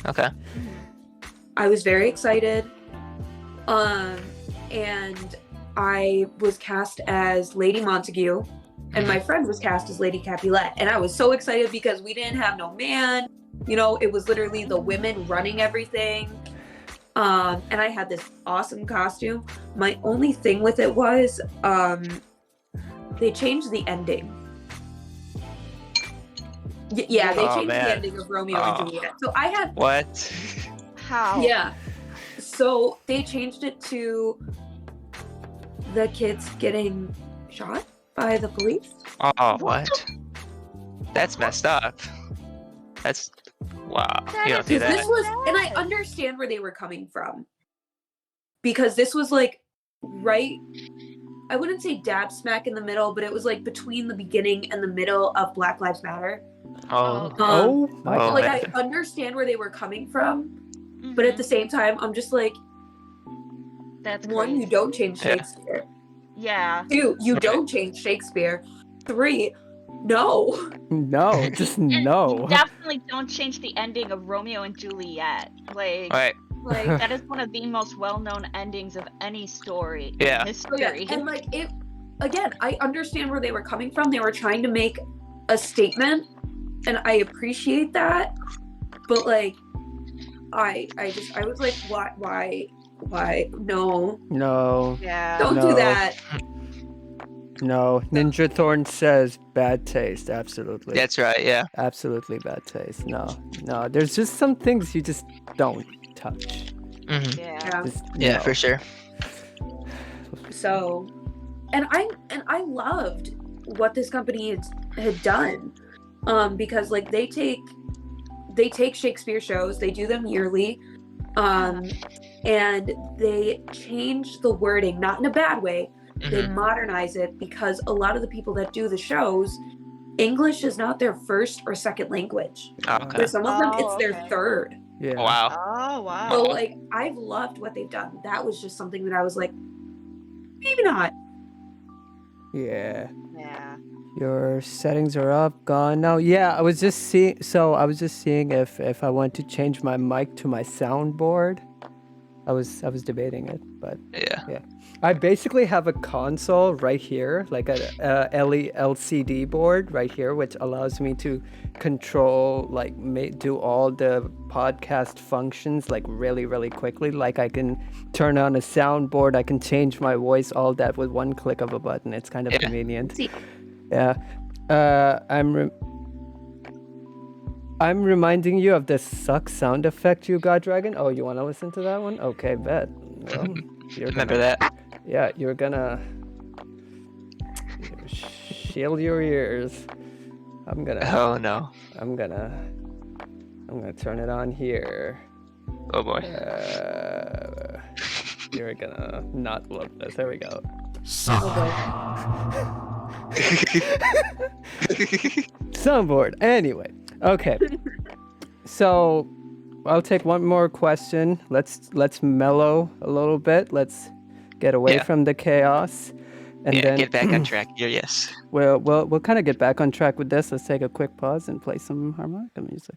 Okay. I was very excited. And I was cast as Lady Montague, and my friend was cast as Lady Capulet. And I was so excited because we didn't have no man. You know, it was literally the women running everything. And I had this awesome costume. My only thing with it was they changed the ending. Yeah, they changed the ending of Romeo and Juliet. So I had... What? How? Yeah. So they changed it to the kids getting shot by the police. Oh, what? That's messed up. That's... Wow. You don't do Because that. this was... And I understand where they were coming from. Because this was like right... I wouldn't say dab smack in the middle, but it was like between the beginning and the middle of Black Lives Matter. Oh. My God. Like, I understand where they were coming from, but at the same time, I'm just like, That's one, crazy. you don't change Shakespeare. Yeah. 2, you don't change Shakespeare. 3, no. No, just no. You definitely don't change the ending of Romeo and Juliet. Like, Right. Like, that is one of the most well-known endings of any story Yeah. in history. and like it again, I understand where they were coming from. They were trying to make a statement, and I appreciate that. But like, I was like, why? No, Yeah. don't No. do that. No. Ninja Thorn says bad taste. Absolutely. That's right, yeah. Absolutely bad taste. No. There's just some things you just don't touch. Mm-hmm. Yeah. Just, Yeah, no. for sure. So, and I loved what this company had done, because like they take Shakespeare shows, they do them yearly, and they change the wording, not in a bad way. They modernize it, because a lot of the people that do the shows, English is not their first or second language. Okay. For some of them, it's their third. Yeah. Wow. Oh, wow. So like, I've loved what they've done. That was just something that I was like, maybe not. Yeah. Yeah. Your settings are up, gone now. Yeah, I was just seeing. So I was just seeing if I want to change my mic to my soundboard. I was debating it, but Yeah. I basically have a console right here, like a LCD board right here, which allows me to control, like, do all the podcast functions like really, really quickly. Like, I can turn on a soundboard, I can change my voice, all that with one click of a button. It's kind of convenient. Yeah. I'm reminding you of the suck sound effect you got, Dragon. Oh, you want to listen to that one? Okay, bet. Well, Remember that? Yeah, you're gonna shield your ears. I'm gonna. Oh no. I'm gonna turn it on here. Oh boy. You're gonna not love this. There we go. Soundboard. Anyway, okay. So I'll take one more question. Let's mellow a little bit. Let's get away from the chaos, and then get back on track. Yes. We'll kind of get back on track with this. Let's take a quick pause and play some harmonica music.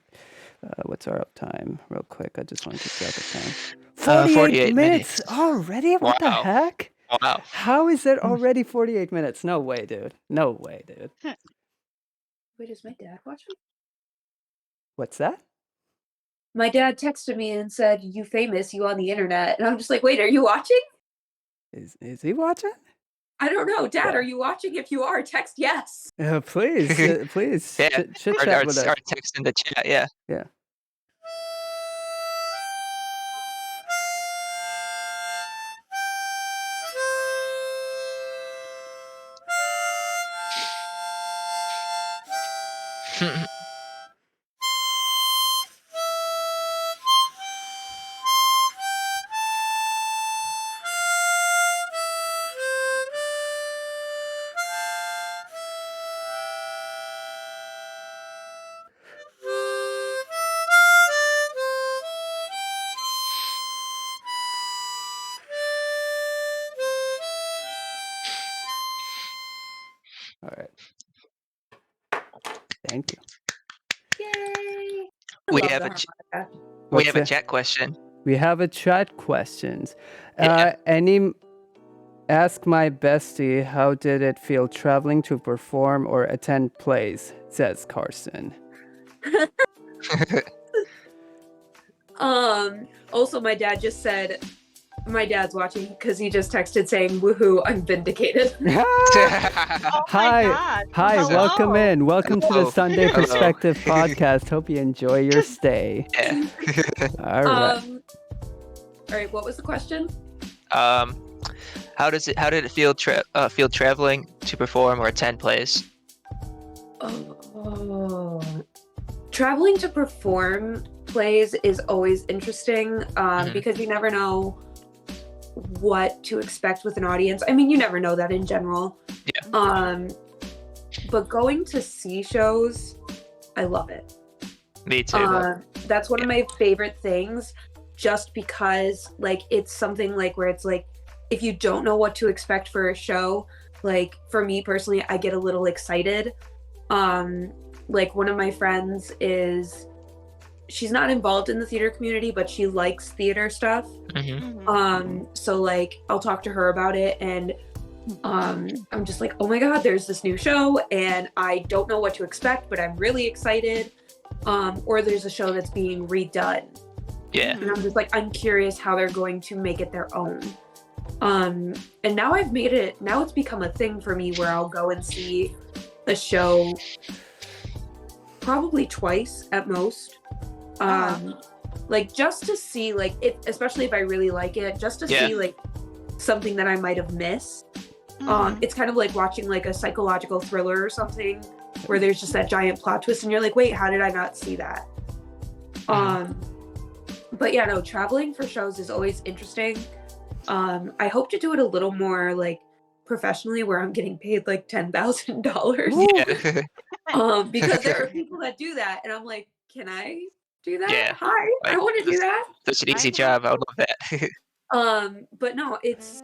What's our uptime? Real quick, I just wanted to check the time. 48 minutes already? What the heck? Wow. How is it already 48 minutes? No way, dude. No way, dude. Wait, is my dad watching? What's that? My dad texted me and said, "You famous, you on the internet." And I'm just like, wait, are you watching? Is he watching? I don't know. Dad, are you watching? If you are, text yes. Please, please. Yeah. Chit chat with us. Or text in the chat, yeah. Yeah. All right. Thank you. Yay! We love have the a ch- harmonica. we What's have a that? chat question. We have a chat questions. Yeah. Ask my bestie, how did it feel traveling to perform or attend plays? Says Carson. Also, my dad just said, my dad's watching because he just texted saying, "Woohoo! I'm vindicated." Oh my Hi, God. hi, Hello. welcome in. Welcome to the Hello. Sunday Hello. Perspective podcast. Hope you enjoy your stay. Yeah. All right. All right. What was the question? How did it feel traveling to perform or attend plays? Oh, traveling to perform plays is always interesting because you never know what to expect with an audience. I mean, you never know that in general. Yeah. But going to see shows, I love it. Me too. That's one of my favorite things, just because like it's something like where it's like if you don't know what to expect for a show, like for me personally, I get a little excited. Like one of my friends she's not involved in the theater community, but she likes theater stuff. So like I'll talk to her about it, and I'm just like, oh my god, there's this new show and I don't know what to expect, but I'm really excited. Or there's a show that's being redone. Yeah. And I'm just like, I'm curious how they're going to make it their own. And now it's become a thing for me where I'll go and see a show probably twice at most. Like just to see like it, especially if I really like it, just to see like something that I might have missed. It's kind of like watching like a psychological thriller or something where there's just that giant plot twist and you're like, wait, how did I not see that? But yeah, no, traveling for shows is always interesting. I hope to do it a little more like professionally where I'm getting paid like $10,000. Yeah. Because there are people that do that and I'm like, can I do that? Yeah. Hi, I want to do that. Such an easy job. I would love that. But no, it's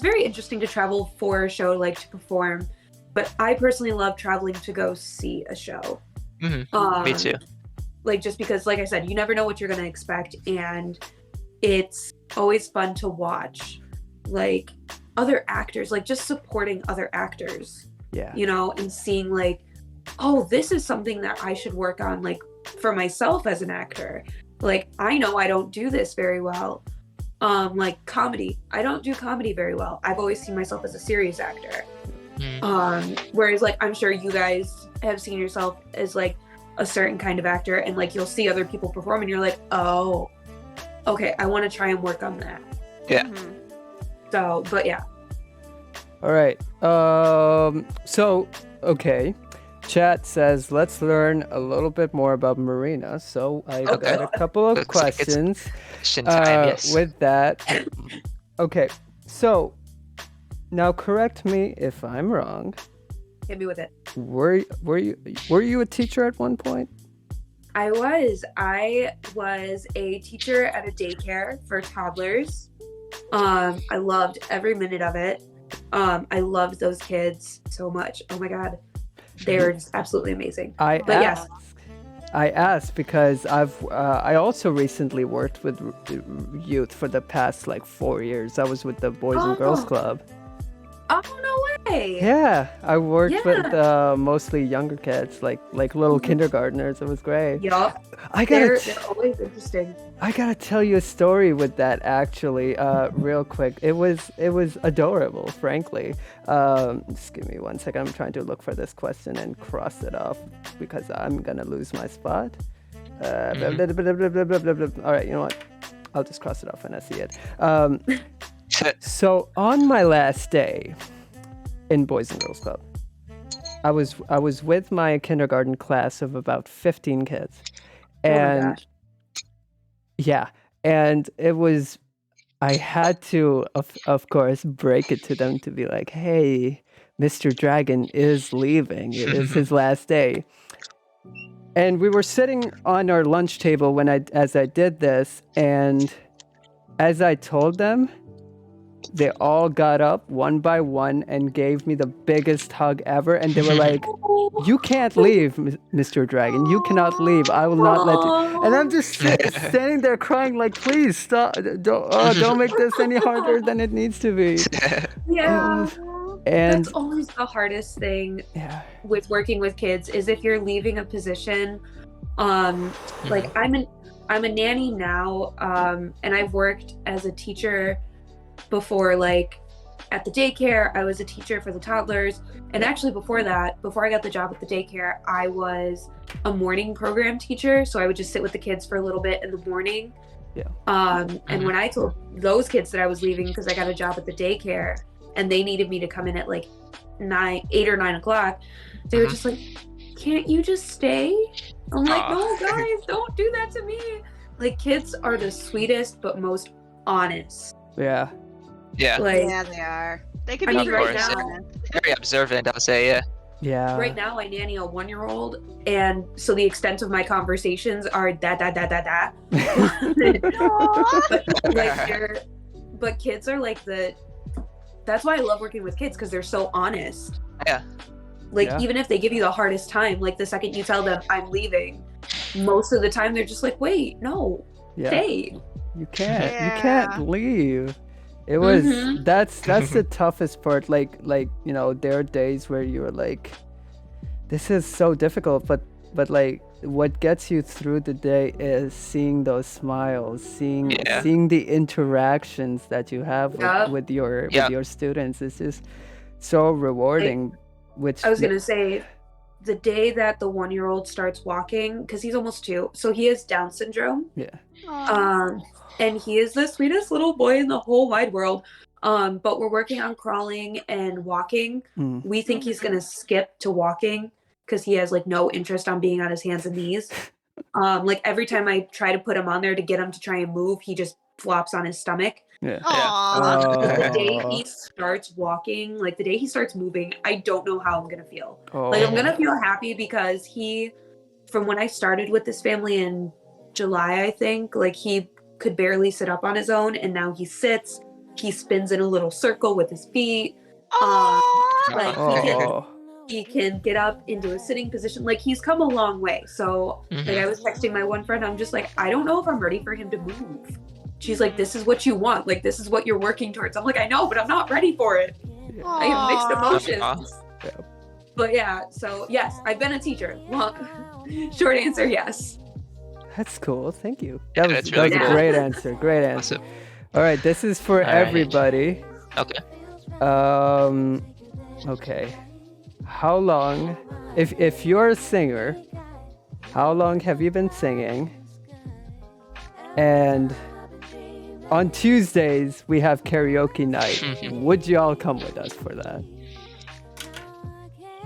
very interesting to travel for a show, like to perform. But I personally love traveling to go see a show. Me too. Like just because, like I said, you never know what you're gonna expect, and it's always fun to watch, like other actors, like just supporting other actors. Yeah. You know, and seeing like, oh, this is something that I should work on, like for myself as an actor. Like I know I don't do this very well. Like comedy, I don't do comedy very well. I've always seen myself as a serious actor. Whereas like I'm sure you guys have seen yourself as like a certain kind of actor, and like you'll see other people perform and you're like, oh, okay, I want to try and work on that. Yeah. So, but yeah. All right. So, okay. Chat says, let's learn a little bit more about Maryna. So I've got a couple of Looks like it's questions question time, yes. with that. Okay. So now correct me if I'm wrong. Hit me with it. Were you a teacher at one point? I was a teacher at a daycare for toddlers. I loved every minute of it. I loved those kids so much. Oh my god. They were just absolutely amazing. I asked because I also recently worked with youth for the past like 4 years. I was with the Boys and Girls Club. Oh, no way. Yeah, I worked with mostly younger kids, like little kindergartners. It was great. Yup. They're always interesting. I gotta tell you a story with that actually, real quick. It was adorable, frankly. Just give me 1 second. I'm trying to look for this question and cross it off because I'm gonna lose my spot. All right, you know what? I'll just cross it off when I see it. So on my last day in Boys and Girls Club, I was with my kindergarten class of about 15 kids, and yeah, and it was, I had to of course break it to them to be like, hey, Mr. Dragon is leaving. It is his last day. And we were sitting on our lunch table as I did this, and as I told them, they all got up one by one and gave me the biggest hug ever. And they were like, "You can't leave, Mr. Dragon. You cannot leave. I will not let you." And I'm just standing there crying, like, "Please stop! Don't make this any harder than it needs to be." Yeah. And That's always the hardest thing yeah, with working with kids is if you're leaving a position. Like I'm a nanny now, and I've worked as a teacher before, like at the daycare. I was a teacher for the toddlers, and actually before that, before I got the job at the daycare, I was a morning program teacher. So I would just sit with the kids for a little bit in the morning. Yeah. And when I told those kids that I was leaving because I got a job at the daycare and they needed me to come in at like 8 or 9 o'clock, they were just like, "Can't you just stay?" I'm like, "No, guys, don't do that to me." Like, kids are the sweetest but most honest. yeah. Like, Yeah, they are. They can I be mean, very right now, honest. Very observant, I'll say. Yeah. Yeah. right now I nanny a 1-year-old, and so the extent of my conversations are da. But kids are like that's why I love working with kids, because they're so honest. Yeah. Like, Yeah. even if they give you the hardest time, like the second you tell them I'm leaving, most of the time they're just like, "Wait, no, Yeah. stay." You can't. You Yeah. can't leave. It was Mhm. that's the toughest part. Like there are days where you're like, this is so difficult, but like what gets you through the day is seeing those smiles, seeing the interactions that you have with your students. It's just so rewarding. Which I was gonna say, the day that the 1-year-old starts walking, because he's almost 2, so he has Down syndrome. And he is the sweetest little boy in the whole wide world. But we're working on crawling and walking. We think he's gonna skip to walking because he has like no interest on being on his hands and knees. Like every time I try to put him on there to get him to try and move, he just flops on his stomach. Yeah. But the day he starts walking, like the day he starts moving, I don't know how I'm gonna feel. Like, I'm gonna feel happy because from when I started with this family in July, I think, like he could barely sit up on his own, and now he sits. He spins in a little circle with his feet. Like he can get up into a sitting position. Like, he's come a long way. So like, I was texting my one friend, I'm just like, I don't know if I'm ready for him to move. She's like, "This is what you want. Like, this is what you're working towards." I'm like, "I know, but I'm not ready for it." I have mixed emotions. But yeah, so yes, I've been a teacher. Well, short answer, yes. That's cool. Thank you. That was that's really a cool. great answer. Great answer. Awesome. All right, this is for everybody. Okay. Okay. How long, if you're a singer, how long have you been singing? And on Tuesdays we have karaoke night. Would you all come with us for that?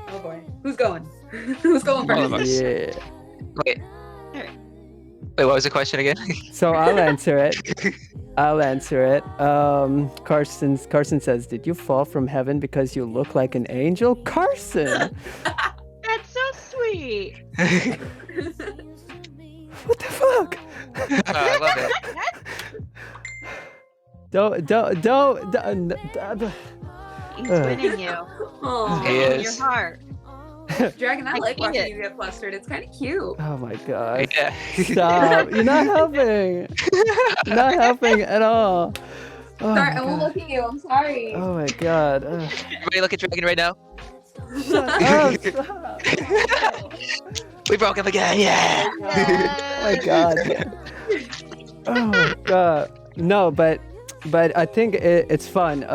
Oh boy, who's going? Who's going All of first? us. Yeah. Wait, what was the question again? So I'll answer it. Carson says, "Did you fall from heaven because you look like an angel?" Carson! That's so sweet. What the fuck? I love it. Don't. He's winning you. Oh, He In is. your heart. Dragon, I I like see watching it. you get flustered. It's kind of cute. Oh my god. Yeah. Stop. You're not helping. You're not helping at all. Oh Sorry, my I won't god. look at you. I'm sorry. Oh my god. Everybody look at Dragon right now. Shut up. Stop. We broke him again. Yeah. Oh my god. Oh my god. No, but I think it's fun.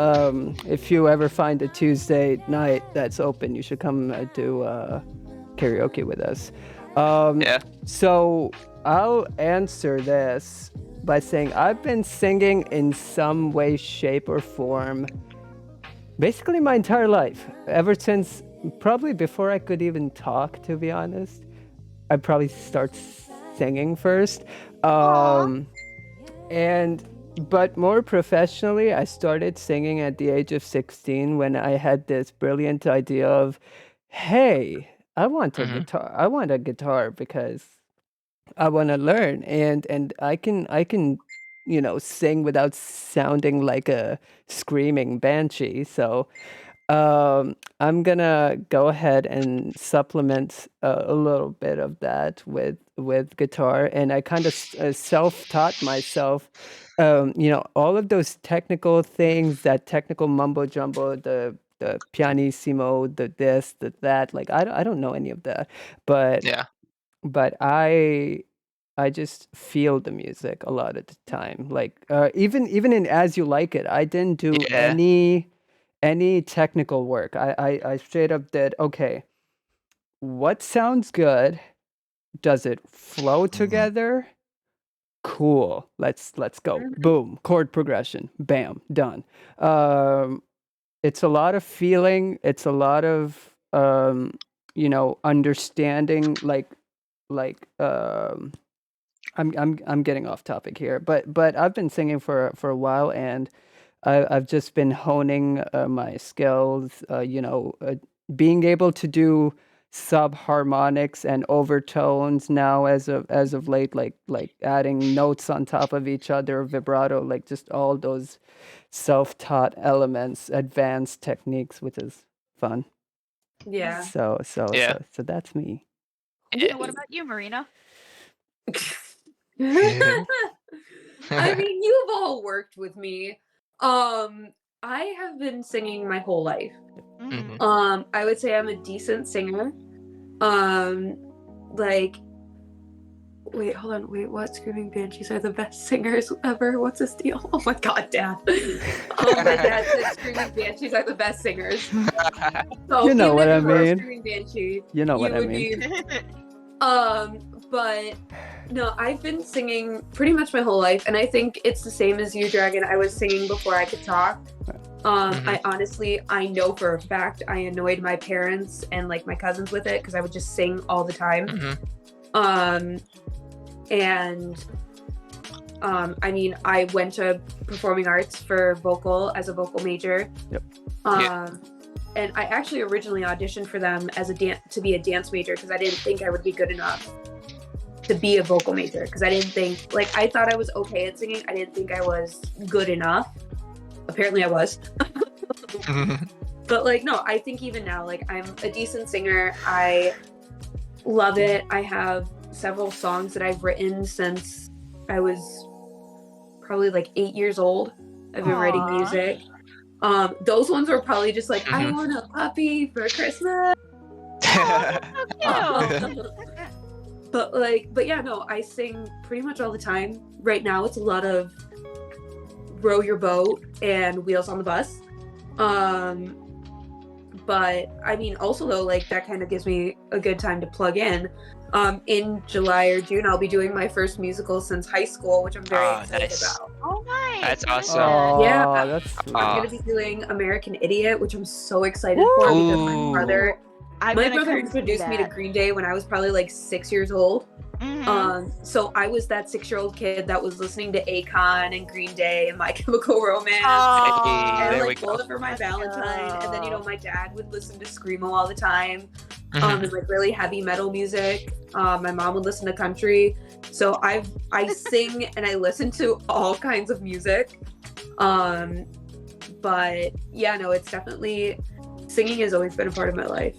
If you ever find a Tuesday night that's open, you should come do karaoke with us. Yeah. So I'll answer this by saying I've been singing in some way, shape, or form basically my entire life. Ever since, probably before I could even talk, to be honest. I probably start singing first. But more professionally, I started singing at the age of 16 when I had this brilliant idea of, hey, I want a guitar. I want a guitar because I want to learn, and I can sing without sounding like a screaming banshee. So I'm gonna go ahead and supplement a little bit of that with guitar, and I kind of self-taught myself. All of those technical things, that technical mumbo jumbo, the pianissimo, the this, the that. Like I don't know any of that, but Yeah. but I just feel the music a lot of the time. Like even in As You Like It, I didn't do Yeah. any technical work. I straight up did, okay, what sounds good? Does it flow together? Cool. Let's go. Boom. Chord progression. Bam. Done. It's a lot of feeling. It's a lot of understanding. I'm getting off topic here, but I've been singing for a while, and I've just been honing my skills. Being able to do subharmonics and overtones now as of late, like adding notes on top of each other, vibrato, like just all those self-taught elements, advanced techniques, which is fun. Yeah. So Yeah. that's me. So what about you, Maryna? I mean, you've all worked with me. I have been singing my whole life. Mhm. I would say I'm a decent singer. Like, wait, hold on, what? Screaming Banshees are the best singers ever. What's this deal? Oh my god, Dad. My dad said Screaming Banshees are the best singers. So You know even what if I you were a mean. Screaming Banshee, You know what I would mean. be. But no, I've been singing pretty much my whole life, and I think it's the same as you, Dragon. I was singing before I could talk. I know for a fact I annoyed my parents and like my cousins with it because I would just sing all the time. I mean, I went to performing arts for vocal as a vocal major. Yep. And I actually originally auditioned for them as to be a dance major because I didn't think I would be good enough to be a vocal major, because I didn't think, like, I thought I was okay at singing. I didn't think I was good enough. Apparently I was. But like, no, I think even now, like, I'm a decent singer. I love it. I have several songs that I've written since I was probably like 8 years old. I've been writing music. Those ones were probably just like, I want a puppy for Christmas. But yeah, no, I sing pretty much all the time. Right now, it's a lot of Row Your Boat and Wheels on the Bus. But I mean, also though, like, that kind of gives me a good time to plug in. In July or June, I'll be doing my first musical since high school, which I'm very excited about. Oh, nice. That's awesome. Yeah, that's sweet. I'm gonna be doing American Idiot, which I'm so excited for because my brother introduced me to Green Day when I was probably like 6 years old. So I was that 6-year-old kid that was listening to Akon and Green Day and My Chemical Romance and like Bullet for My Valentine. And then, my dad would listen to Screamo all the time, and like really heavy metal music. My mom would listen to country. So I sing and I listen to all kinds of music. But yeah, no, it's definitely, singing has always been a part of my life.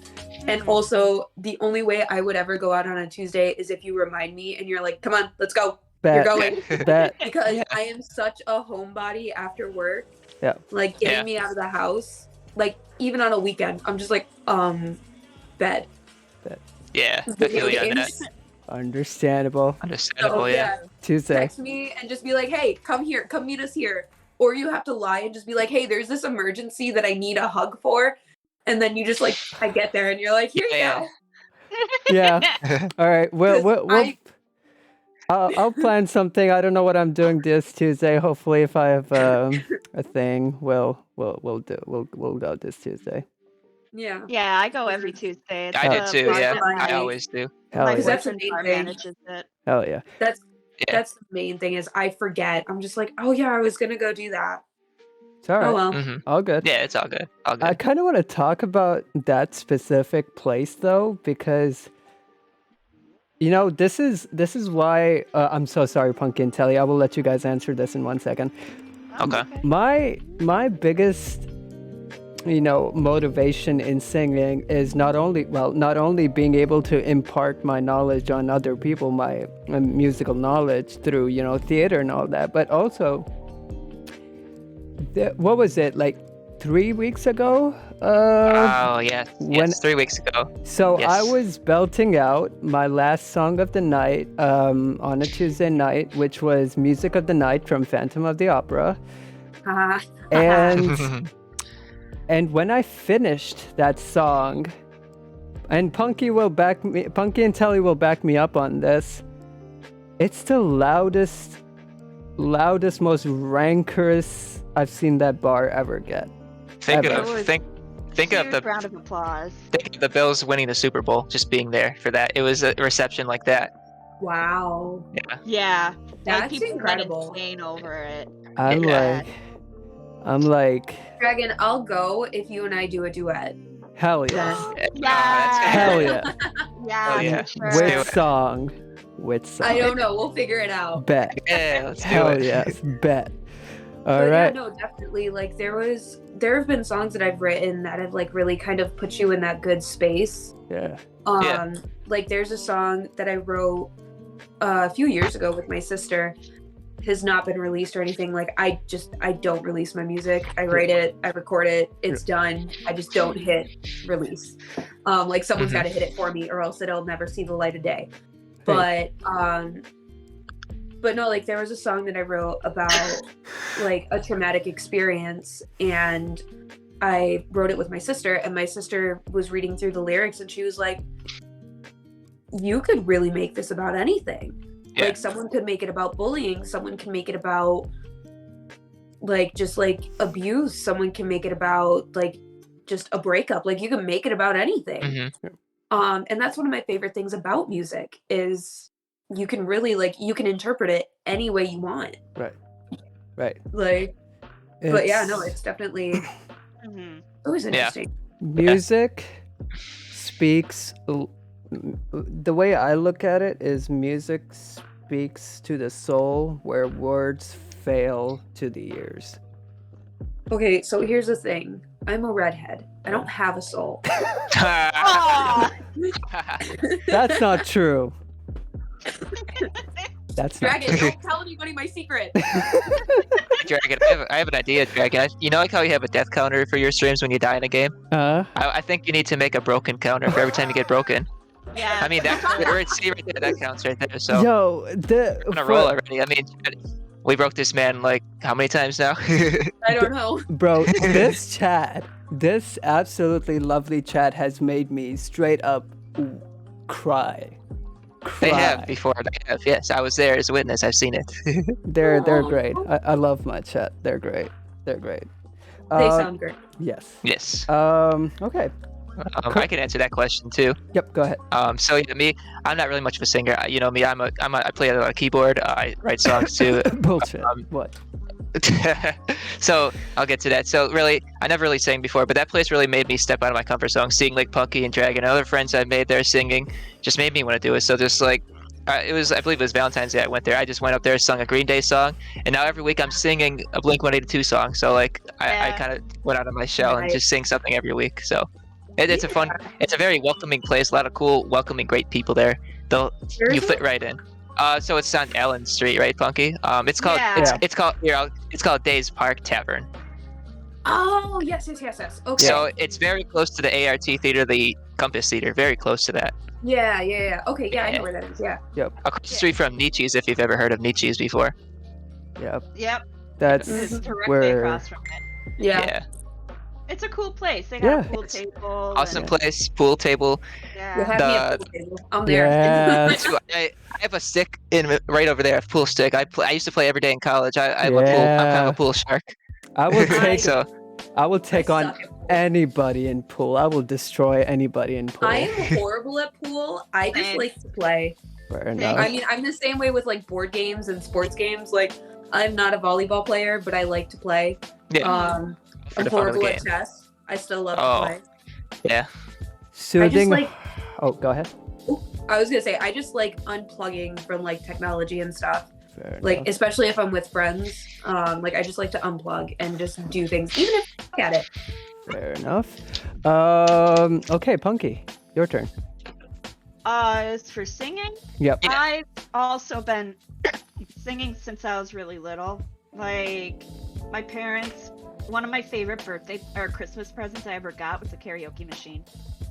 And also, the only way I would ever go out on a Tuesday is if you remind me and you're like, come on, let's go. You're going. Because I am such a homebody after work. Yeah. Like, getting me out of the house, like, even on a weekend, I'm just like, bed. Yeah, I feel you on that. Understandable. Understandable, yeah. Tuesday. Text me and just be like, hey, come here, come meet us here. Or you have to lie and just be like, hey, there's this emergency that I need a hug for. And then you just like, I get there and you're like, here you go. Yeah. All right. Well, I'll plan something. I don't know what I'm doing this Tuesday. Hopefully, if I have a thing, we'll go this Tuesday. Yeah. Yeah, I go every Tuesday. I do too. Yeah, I always do. My Because that's the boyfriend main thing. manages it. Hell yeah. That's the main thing is I forget. I'm just like, oh yeah, I was gonna go do that. It's all right. Oh well. All good. Yeah, it's all good. All good. I kind of want to talk about that specific place though, because You know, this is why I'm so sorry, Pumpkin Telly. I will let you guys answer this in 1 second. Okay. My biggest, motivation in singing is not only being able to impart my knowledge on other people, my musical knowledge through, theater and all that, but also, what was it, like 3 weeks ago? Oh, yes. Yes, 3 weeks ago. So Yes. I was belting out my last song of the night on a Tuesday night, which was Music of the Night from Phantom of the Opera. And and when I finished that song, and Punky and Telly will back me up on this, it's the loudest, most rancorous I've seen that bar ever get. Think Ever. of the round of applause. think of the Bills winning the Super Bowl, just being there for that. It was a reception like that. Wow. Yeah. Yeah, That's people incredible. went insane over it. I'm like, Dragon, I'll go if you and I do a duet. hell yes. Yeah. Hell yeah. Yeah, Oh, yeah. for sure. Let's do Which it. song? Which song? I don't know. We'll figure it out. Bet. Yeah, let's do Hell it. yes. Bet. All But right. yeah, no, definitely. Like there have been songs that I've written that have like really kind of put you in that good space. Yeah. Yeah. Like there's a song that I wrote a few years ago with my sister. Has not been released or anything. Like I don't release my music. I write it, I record it, it's done. I just don't hit release. Like someone's got to hit it for me, or else it'll never see the light of day. But no, like there was a song that I wrote about like a traumatic experience, and I wrote it with my sister, and my sister was reading through the lyrics, and she was like, "You could really make this about anything." Yeah. Like someone could make it about bullying, someone can make it about like just like abuse, someone can make it about like just a breakup. Like you can make it about anything. And that's one of my favorite things about music is you can really like you can interpret it any way you want. Right. Like but yeah, no, it's definitely always interesting. Music speaks. The way I look at it is music speaks to the soul where words fail to the ears. Okay, so here's the thing. I'm a redhead. I don't have a soul. That's not true. That's not Dragon, true. don't tell anybody my secret. Dragon, I have an idea, Dragon. You know, like how you have a death counter for your streams when you die in a game? I think you need to make a broken counter for every time you get broken. Yeah. I mean, that counts right there. So Yo, I'm gonna roll already. I mean, we broke this man like how many times now? I don't know. Bro, this absolutely lovely chat has made me straight up cry. They have before. They have. Yes, I was there as a witness. I've seen it. They're great. I love my chat. They're great. They're great. They sound great. Yes. Yes. Okay. I can answer that question too. Yep. Go ahead. So me, I'm not really much of a singer. You know me. I play a lot of keyboard. I write songs too. Bullshit. What? So I'll get to that. So really, I never really sang before, but that place really made me step out of my comfort zone. Seeing like Punky and Dragon and other friends I've made there singing just made me want to do it. So just like I believe it was Valentine's Day I went there. I just went up there, sung a Green Day song, and now every week I'm singing a Blink-182 song. So like I kind of went out of my shell and just sing something every week. So it's a very welcoming place. A lot of cool, welcoming, great people there. You fit right in. So it's on Allen Street, right, Punky? It's called it's called Days Park Tavern. Oh yes. Okay. So it's very close to the ART Theater, the Compass Theater, very close to that. Yeah. Okay, yeah, I know where that is. Yeah. Yep. Across the street from Nietzsche's, if you've ever heard of Nietzsche's before. Yep. That's It's directly where. across from it. Yeah. It's a cool place. They got a pool It's table. awesome place, pool table. You'll Yeah. have me at the table. I'm there. Yes. I have a stick right over there, a pool stick. I used to play every day in college. I'm a pool. I'm kind of a pool shark. I will take. So I will take I on suck at pool. anybody in pool. I will destroy anybody in pool. I am horrible at pool. I just Same. like to play. Fair Same. enough. I mean, I'm the same way with like board games and sports games. Like, I'm not a volleyball player, but I like to play. yeah, for I'm the fun of the horrible game. at chess. I still love Oh. to play. Yeah. Soothing. like- Oh, go ahead. I was gonna say I just like unplugging from like technology and stuff. Fair Like enough. especially if I'm with friends, like I just like to unplug and just do things, even if I suck at it. Fair enough. Okay, Punky, your turn. As for singing, Yep. Yeah. I've also been singing since I was really little. Like, my parents, one of my favorite birthday or Christmas presents I ever got was a karaoke machine.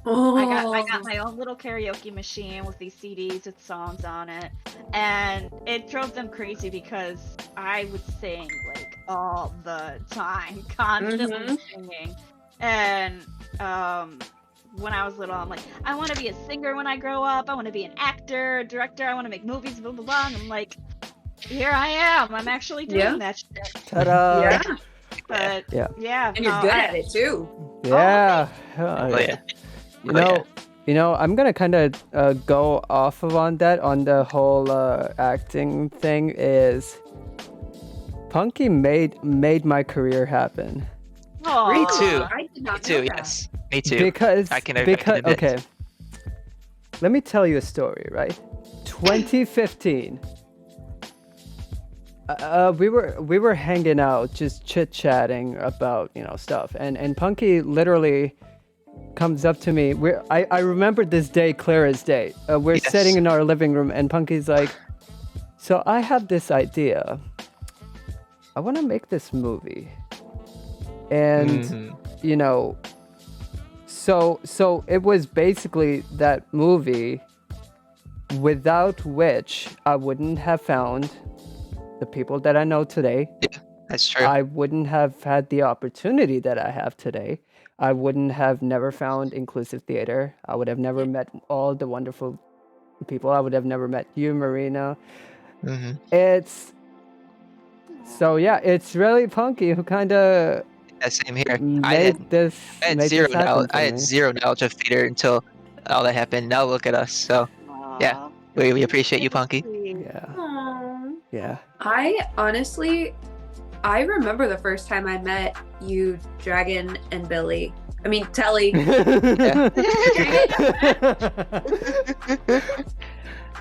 Oh, I got my own little karaoke machine with these CDs with songs on it, and it drove them crazy because I would sing like all the time, constantly singing. And when I was little, I'm like, I want to be a singer when I grow up. I want to be an actor, a director. I want to make movies, blah blah blah. And I'm like, here I am. I'm actually doing that shit. Ta-da! yeah, But Yeah. yeah, and you're no, good at it too. Yeah. Oh, yeah. You know, I'm gonna kind of go off of on that on the whole acting thing. Is Punky made my career happen Aw. Me too. I did not Me too. know that. Yes. Me too. because I can because admit. okay. Let me tell you a story. Right, 2015. We were hanging out, just chit chatting about stuff, and Punky literally comes up to me. I remember this day clear as day. We're Yes. sitting in our living room, and Punky's like, "So I have this idea. I want to make this movie, and Mhm. so it was basically that movie, without which I wouldn't have found the people that I know today. That's true. I wouldn't have had the opportunity that I have today. I wouldn't have never found inclusive theater. I would have never met all the wonderful people. I would have never met you, Maryna. hmm It's so yeah, it's really Punky who kind of Yeah, same here. made this I made had this happen for I had me. zero knowledge of theater until all that happened. Now look at us. So yeah, Aw. we appreciate you, It was Punky. sweet. Yeah, Aw. yeah. I honestly, I remember the first time I met you, Dragon and Billy. I mean, Telly.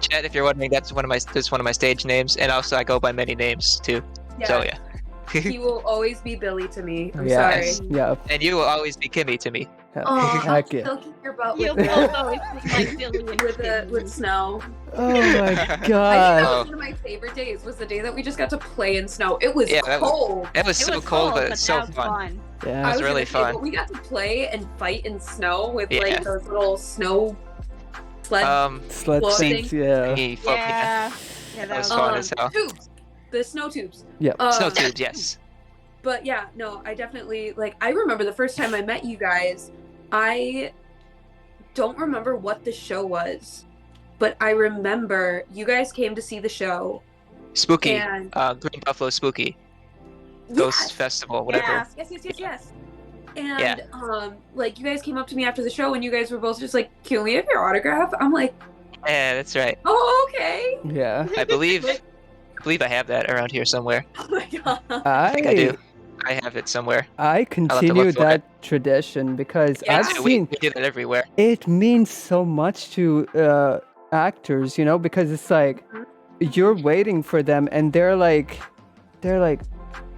Chad, if you're wondering, that's one of my stage names, and also I go by many names too. So yeah. He will always be Billy to me. I'm Yes. sorry. Yeah. And you will always be Kimmy to me. Oh, Heck yeah. still kick your butt You'll with both the, always be like Billy and with Kimmy. snow. Oh my I think that god. was one of my favorite days. Was the day that we just got to play in snow. It was Yeah, cold. It was It so was cold, but but it's so that was fun. Yeah. It was I really gonna say, fun. but we got to play and fight in snow with Yeah. like those little snow sled Sled Well, things, yeah. Yeah. Yeah, That was was fun fun. as hell. tubes. The snow tubes. Yep. Snow tubes, yes. But yeah, no, I definitely like I remember the first time I met you guys, I don't remember what the show was, but I remember you guys came to see the show. Spooky. And Green Buffalo Spooky. Ghost yes, Festival, whatever. yes. And Yeah. like you guys came up to me after the show and you guys were both just like, "Can we have your autograph?" I'm like, Yeah, that's right. "Oh, okay." Yeah. I believe I have that around here somewhere. Oh my god. I think I do. I have it somewhere. I continue for that tradition because Yeah. I've We seen do that everywhere. it means so much to actors, because it's like you're waiting for them and they're like,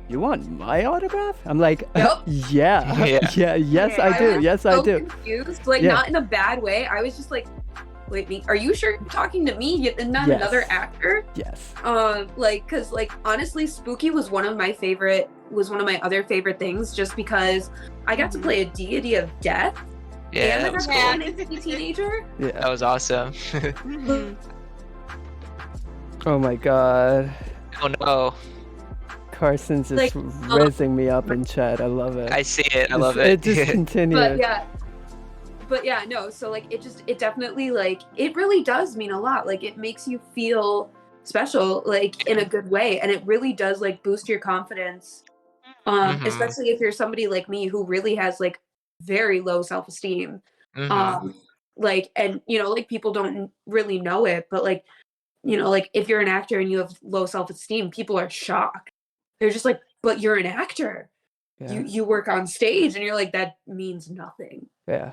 you want my autograph? I'm like, Yep. yeah, Yeah. yes, Yeah. I do, was yes, so I do. confused, like Yeah. not in a bad way. I was just like, "Wait, me? Are you sure you're talking to me and not Yes. another actor?" Yes. Like, cause like honestly, Spooky was one of my other favorite things, just because I got to play a deity of death Yeah, and that a was cool. rebellious teenager. Yeah. That was awesome. Mhm. Oh my god. Oh no. Carson's just Like, rizzing me up in chat. I love it. I see it. I love It it. just continued. But yeah, no. So like, it definitely like it really does mean a lot. Like it makes you feel special, like in a good way, and it really does like boost your confidence. Mhm. Especially if you're somebody like me who really has like very low self-esteem. Mhm. Like, and like people don't really know it, but like, like if you're an actor and you have low self-esteem, people are shocked. They're just like, "But you're an actor. Yeah. You work on stage," and you're like, "That means nothing." Yeah.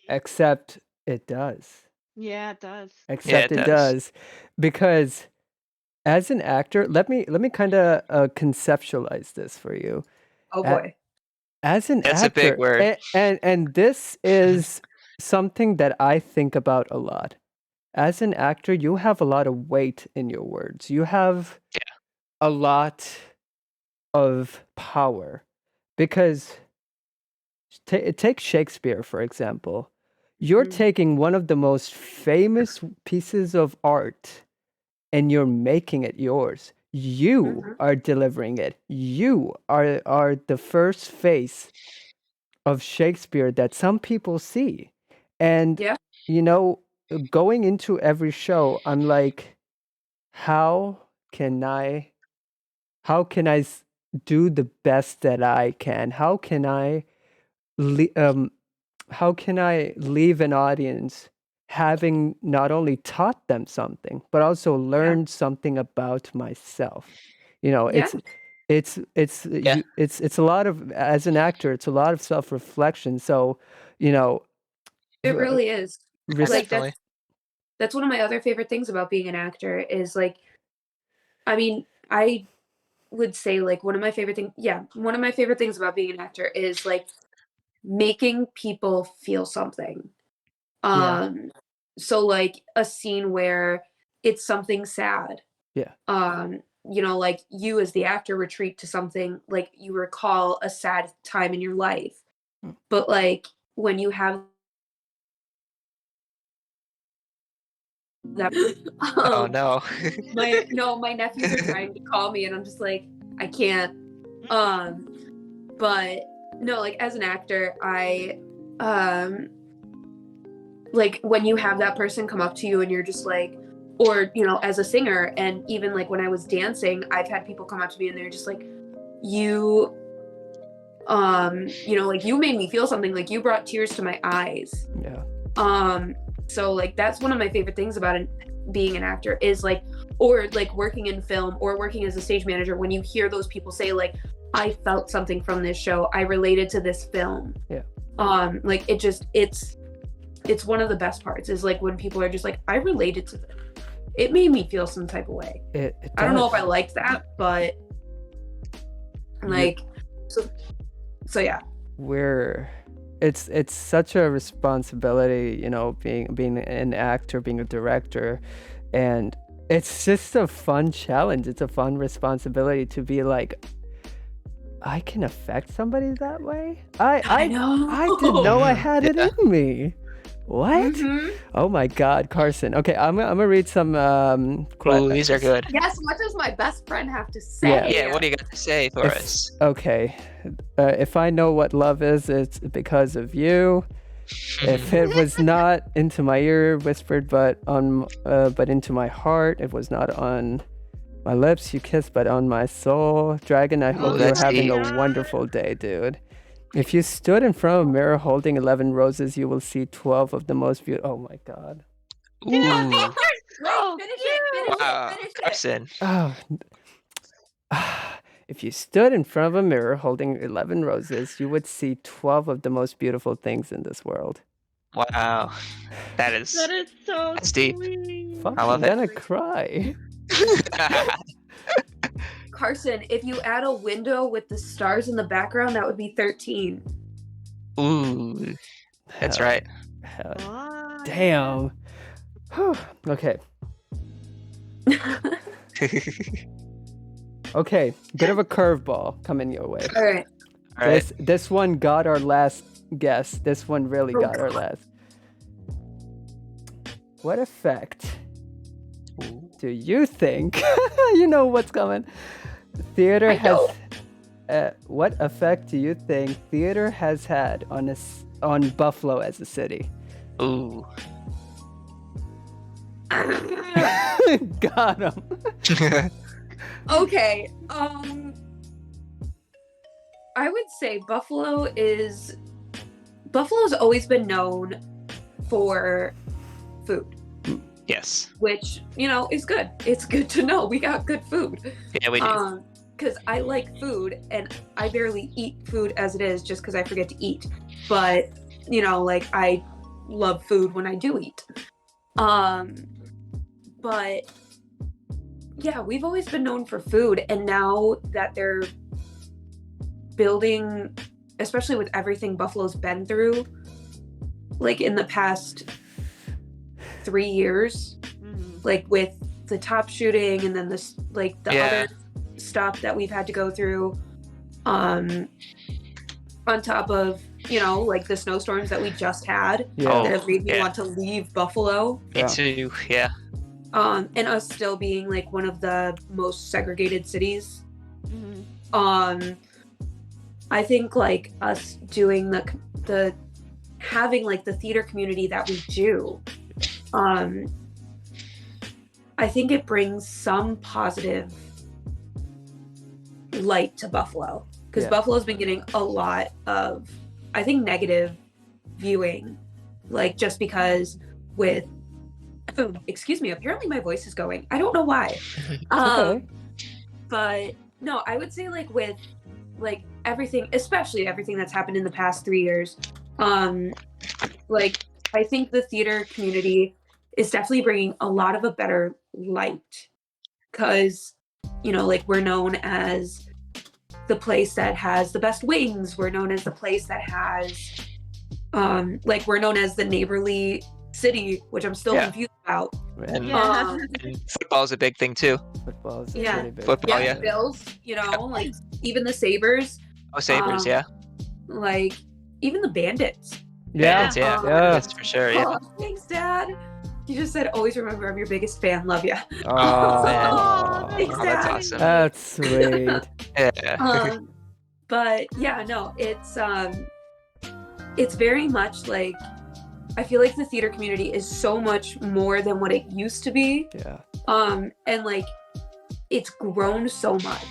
Except it does. Yeah, it does. Except it it does. does. Because as an actor, let me kind of conceptualize this for you. Oh A- boy. As an That's a big actor, word. and this is something that I think about a lot. As an actor, you have a lot of weight in your words. You have a lot of power because take Shakespeare, for example. You're Mhm. taking one of the most famous pieces of art and you're making it yours. You Mhm. are delivering it. You are the first face of Shakespeare that some people see. And Yeah. you know, going into every show, I'm like, how can I do the best that I can? Le- um how can I leave an audience having not only taught them something, but also Yeah. learned something about myself? You know, Yeah. Yeah. it's a lot of, as an actor, it's a lot of self-reflection. So, you know, It r- really is. res- Like Definitely. that's one of my other favorite things about being an actor is like, I mean, I would say like one of my favorite things about being an actor is like making people feel something. yeah, Um so like a scene where it's something sad. yeah, You know, like you as the actor retreat to something like you recall a sad time in your life. mm, But like when you have that Oh um no. my nephews are trying to call me and I'm just like I can't. Mm. But no, like as an actor, I like when you have that person come up to you and you're just like, or you know, as a singer, and even like when I was dancing, I've had people come up to me and they're just like, you you know, like you made me feel something, like you brought tears to my eyes. yeah, So like that's one of my favorite things about being an actor is like, or like working in film or working as a stage manager, when you hear those people say like, I felt something from this show, I related to this film. yeah. Like it's one of the best parts is like when people are just like, I related to this, it made me feel some type of way. It I don't know if I does. liked that, but like so yeah. We're it's such a responsibility, you know, being an actor, being a director, and it's just a fun challenge. It's a fun responsibility to be like, I can affect somebody that way. I know. I didn't know I had it Yeah. in me. What? Mhm. Oh my God, Carson. Okay, I'm gonna read some Ooh, these are good. Yes, what does my best friend have to say? Yeah. Yeah, what do you got to say for us? Okay. If I know what love is, it's because of you. If it was not into my ear whispered, but into my heart, it was not on my lips you kissed, but on my soul. Dragon, I hope Ooh, you're that's having deep. a wonderful day, dude. If you stood in front of a mirror holding 11 roses, you will see 12 of the most beautiful. Oh my God. Ooh. Wait, So finish cute. it, Wow. finish it. Carson. Oh. If you stood in front of a mirror holding 11 roses, you would see 12 of the most beautiful things in this world. Wow. That That is is so that's deep. sweet. Fuck, I I'm love it. gonna cry. Carson, if you add a window with the stars in the background, that would be 13. Ooh. That's Hell, right. hell, Oh, damn. Whew. Okay. Okay. Bit of a curveball coming your way. All right. All right. This one got our last guess. This one really Oh, got our last. What effect do you think? You know what's coming. Theater I has. know. What effect do you think theater has had on Buffalo as a city? Ooh. Got him. Okay. I would say Buffalo's always been known for food, Yes. which, you know, is good. It's good to know we got good food. Yeah, we do. Because I like food and I barely eat food as it is just because I forget to eat. But, you know, like I love food when I do eat. But yeah, we've always been known for food, and now that they're building, especially with everything Buffalo's been through, like in the past 3 years, like with the top shooting and then this, like the other stuff that we've had to go through, on top of, you know, like the snowstorms that we just had that have made me want to leave Buffalo. Me too. Yeah. And us still being like one of the most segregated cities. I think like us doing the having like the theater community that we do, I think it brings some positive light to Buffalo, because Buffalo's been getting a lot of, I think, negative viewing, like just because with excuse me, apparently my voice is going, I don't know why. Okay. But no, I would say like with like everything, especially everything that's happened in the past 3 years, like I think the theater community is definitely bringing a lot of a better light, because, you know, like we're known as the place that has the best wings, we're known as the place that has like we're known as the neighborly city, which I'm still confused about. And football is a big thing too. Football is Yeah. pretty big. Football, The Bills, you know, like even the Sabres, Oh, Sabres, like even the Bandits. Yeah. yeah, Yeah. that's for sure. Yeah. Oh, thanks, Dad. You just said, always remember I'm your biggest fan. Love ya. Oh, Thanks, Oh, that's Dad. awesome. that's sweet. Yeah. But yeah, no, it's very much like, I feel like the theater community is so much more than what it used to be. Yeah. And like it's grown so much,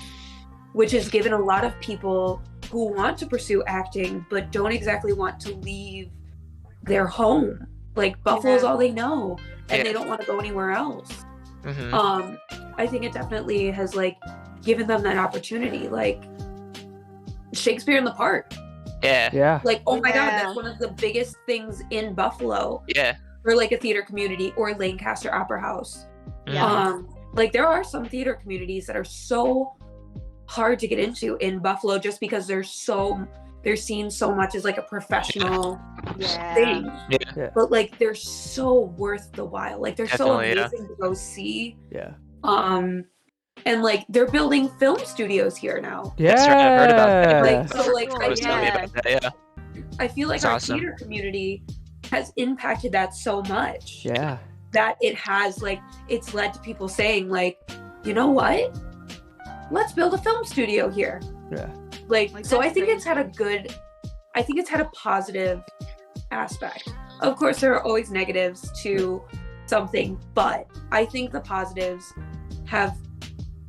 which has given a lot of people who want to pursue acting but don't exactly want to leave their home. Like Buffalo's all they know, and they don't want to go anywhere else. I think it definitely has like given them that opportunity, like Shakespeare in the Park. Yeah. Like, oh my God, that's one of the biggest things in Buffalo. Yeah. For like a theater community, or Lancaster Opera House. Yeah. Like there are some theater communities that are so hard to get into in Buffalo, just because they're seen so much as like a professional thing. Yeah. But like they're so worth the while. Like they're Definitely, so amazing to go see. Yeah. And like they're building film studios here now. Yeah. That's right, I've heard about that. Like so like I was telling you about that, yeah. I feel like That's our awesome. theater community has impacted that so much. Yeah. That it has, like, it's led to people saying like, you know what? Let's build a film studio here. Yeah. Like so I that's think great. I think it's had a positive aspect. Of course there are always negatives to something, but I think the positives have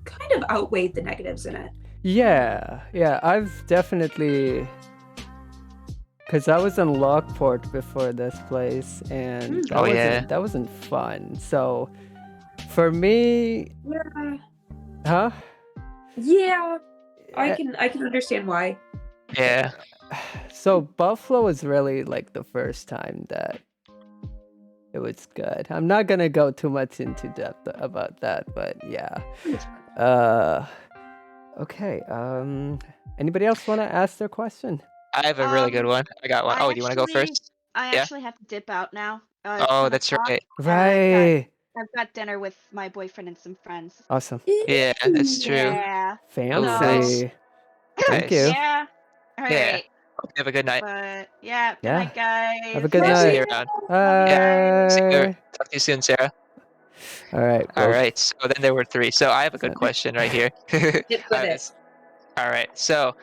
kind of outweighed the negatives in it. Yeah. Yeah. I've definitely, because I was in Lockport before this place, and that wasn't fun. So for me, huh? Yeah. I can understand why. Yeah. So Buffalo was really like the first time that it was good. I'm not gonna go too much into depth about that, but yeah. Okay. Anybody else want to ask their question? I have a really good one. I got one. Oh, do you want to go first? I actually have to dip out now. Oh, that's right. Right. I've got dinner with my boyfriend and some friends. Awesome. Yeah, that's true. Yeah. Fancy. Thank you. Yeah. All right. Yeah. Hope you have a good night. But yeah. Good Yeah. night, guys. Have a good See night. you around. See you. Bye. Talk to you soon, Sarah. All right. All right. So then there were 3. So I have a good question right here. Hit with it. All right. So,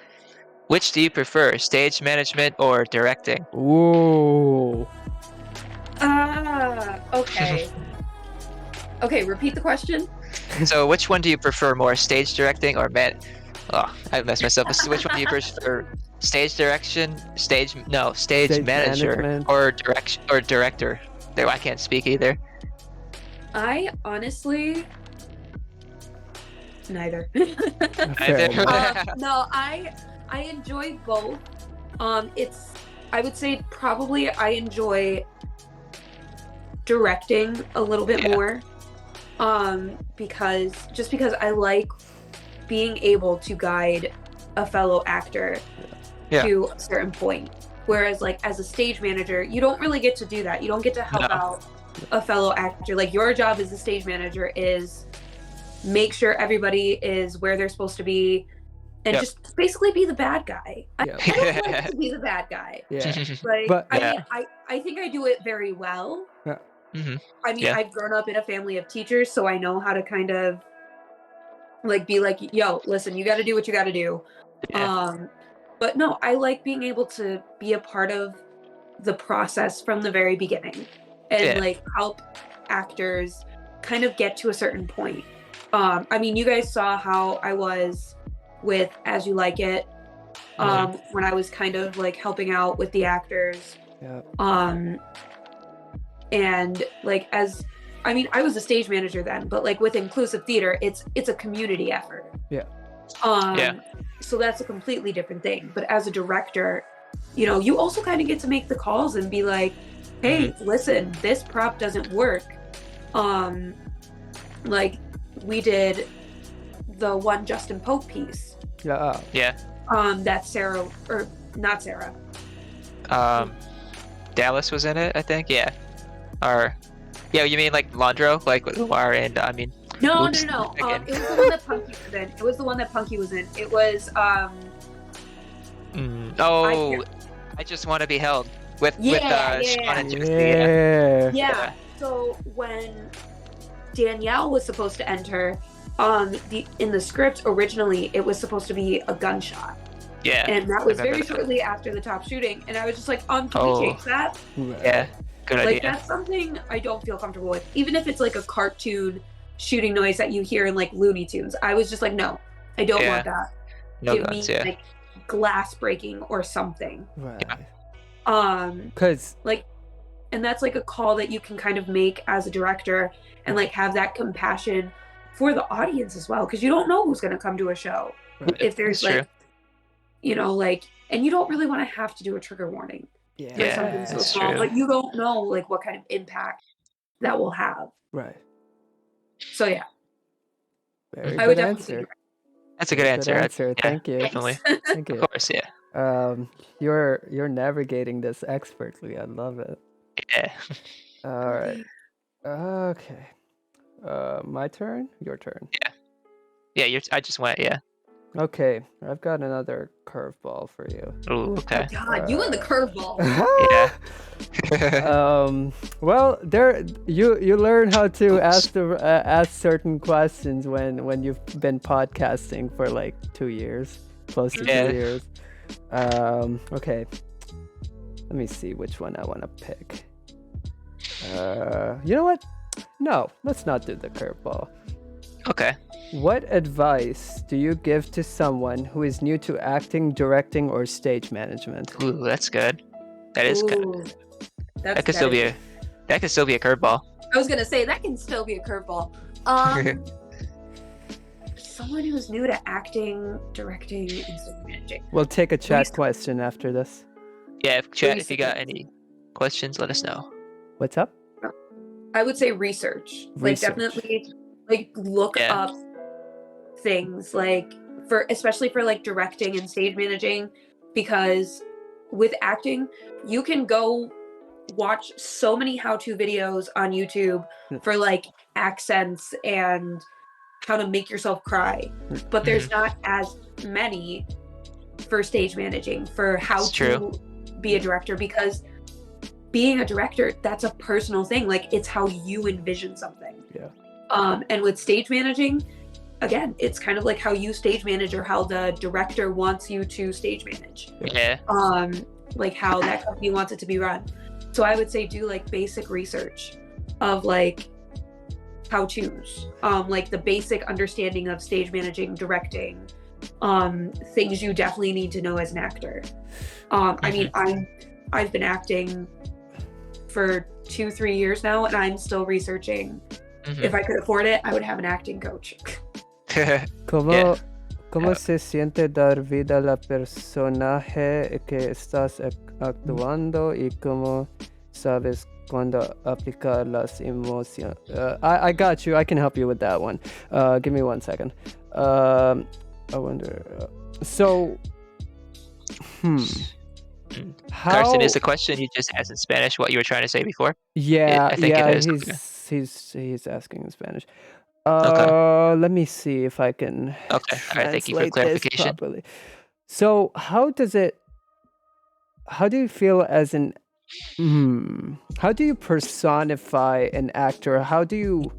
which do you prefer, stage management or directing? Ooh. Okay. Okay, repeat the question. So, which one do you prefer more, stage directing or Oh, I messed myself. Which one do you prefer, stage direction, stage manager, management. or director? There, I can't speak either. I honestly neither. Fair enough. No, I enjoy both. I would say probably I enjoy directing a little bit more, because I like being able to guide a fellow actor to a certain point. Whereas like as a stage manager, you don't really get to do that. You don't get to help out a fellow actor. Like your job as a stage manager is make sure everybody is where they're supposed to be and just basically be the bad guy. I don't like to be the bad guy. Like, But I mean, I think I do it very well. I mean, I've grown up in a family of teachers, so I know how to kind of like be like, yo, listen, you got to do what you got to do. But no, I like being able to be a part of the process from the very beginning and like help actors kind of get to a certain point. I mean, you guys saw how I was with As You Like It, when I was kind of like helping out with the actors. And like I was a stage manager then, but like with inclusive theater, it's a community effort. So that's a completely different thing. But as a director, you know, you also kind of get to make the calls and be like, hey, listen, this prop doesn't work. Like we did the one Justin Pope piece. That's Sarah, or not Sarah. Dallas was in it, I think. Or you mean like Landro, like with Lamar and I mean. No. It was the one that Punky was in. It was I Just Want to Be Held with Sean and Jesse. So when Danielle was supposed to enter, in the script originally it was supposed to be a gunshot. And that was very shortly after the top shooting, and I was just like, can we change that? Good like idea. That's something I don't feel comfortable with, even if it's like a cartoon shooting noise that you hear in like Looney Tunes. I was just like, no, I don't want that. No Give guns, me like glass breaking or something. Right. Because like, and that's like a call that you can kind of make as a director and like have that compassion for the audience as well, because you don't know who's going to come to a show. If there's That's like true. you know, like, and you don't really want to have to do a trigger warning for something so that's small, true. but you don't know like what kind of impact that will have. Right. So yeah, Very I would good definitely answer. That's a good answer. Thank you. Definitely. Thank you. Of course, You're navigating this expertly. I love it. All right. Okay. My turn? Your turn. I just went. Okay. I've got another curveball for you. Ooh, okay. God, you and the curveball. Well, there you learn how to ask certain questions when you've been podcasting for like 2 years, close to 2 years. Okay. Let me see which one I want to pick. You know what? No, let's not do the curveball. Okay. What advice do you give to someone who is new to acting, directing, or stage management? Ooh, that's good. That is good. That could still be a curveball. I was gonna say that can still be a curveball. Someone who's new to acting, directing, and stage managing. We'll take a chat question after this. Yeah, if you got any questions, let us know. What's up? I would say research. Like definitely like look up things like especially for like directing and stage managing, because with acting you can go watch so many how-to videos on YouTube for like accents and how to make yourself cry, but there's not as many for stage managing, for how to be a director, because being a director, that's a personal thing. Like it's how you envision something. And with stage managing, again, it's kind of like how you stage manage or how the director wants you to stage manage. Like how that company wants it to be run. So I would say do like basic research of like how-tos, like the basic understanding of stage managing, directing, things you definitely need to know as an actor. I mean, I've been acting for 2-3 years now, and I'm still researching. If I could afford it, I would have an acting coach. ¿Cómo se siente dar vida a la personaje que estás actuando y cómo sabes cuando aplicar las emociones. I got you. I can help you with that one. Give me 1 second. I wonder. So, Carson, is the question you just asked in Spanish what you were trying to say before? Yeah, I think yeah. it is. He's asking in Spanish. Okay. Let me see if I can Okay. All right. Thank you for translate this clarification. properly. So, how do you feel as an how do you personify an actor? How do you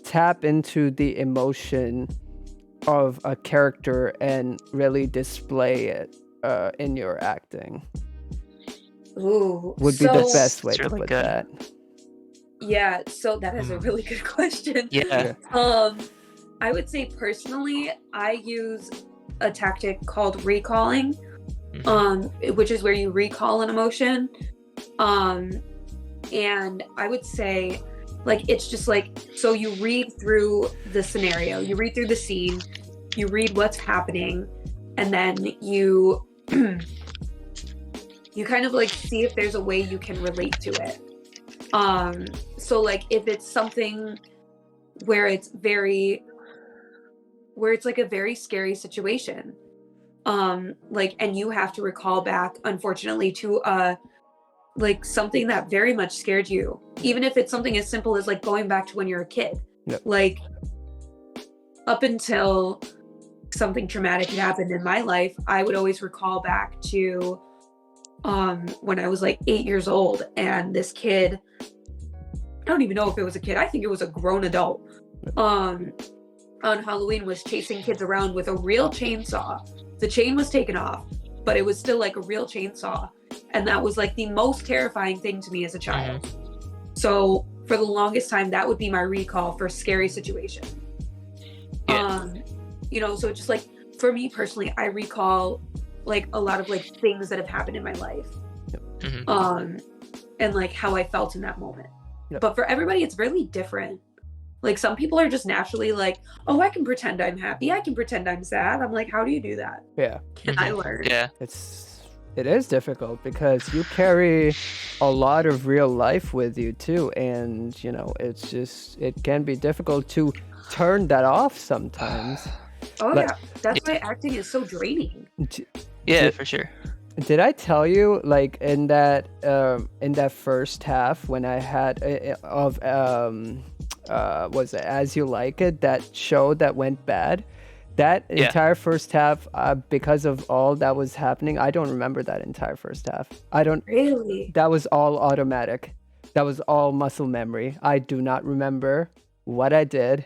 tap into the emotion of a character and really display it in your acting? Ooh, Would be the so best way It's to really put good. that. yeah, so that is a really good question. Yeah. I would say personally, I use a tactic called recalling, which is where you recall an emotion. And I would say, like, it's just like, so you read through the scenario, you read through the scene, you read what's happening, and then you you kind of like see if there's a way you can relate to it. So like if it's something where it's like a very scary situation, like, and you have to recall back, unfortunately, to like something that very much scared you, even if it's something as simple as like going back to when you're a kid. Yep. Like up until something traumatic had happened in my life, I would always recall back to when I was like 8 years old, and this kid, I don't even know if it was a kid, I think it was a grown adult, on Halloween was chasing kids around with a real chainsaw. The chain was taken off, but it was still like a real chainsaw, and that was like the most terrifying thing to me as a child. So for the longest time, that would be my recall for scary situation. You know, so just like for me personally, I recall like a lot of like things that have happened in my life, and like how I felt in that moment. But for everybody, it's really different. Like some people are just naturally like, oh, I can pretend I'm happy, I can pretend I'm sad. I'm like, how do you do that? Yeah. Can I learn? Yeah. It is difficult because you carry a lot of real life with you too, and you know it can be difficult to turn that off sometimes. Oh yeah, that's why acting is so draining. Yeah, for sure. Did I tell you, like in that first half when I had was it As You Like It, that show that went bad? That entire first half, because of all that was happening, I don't remember that entire first half. I don't really. That was all automatic. That was all muscle memory. I do not remember what I did.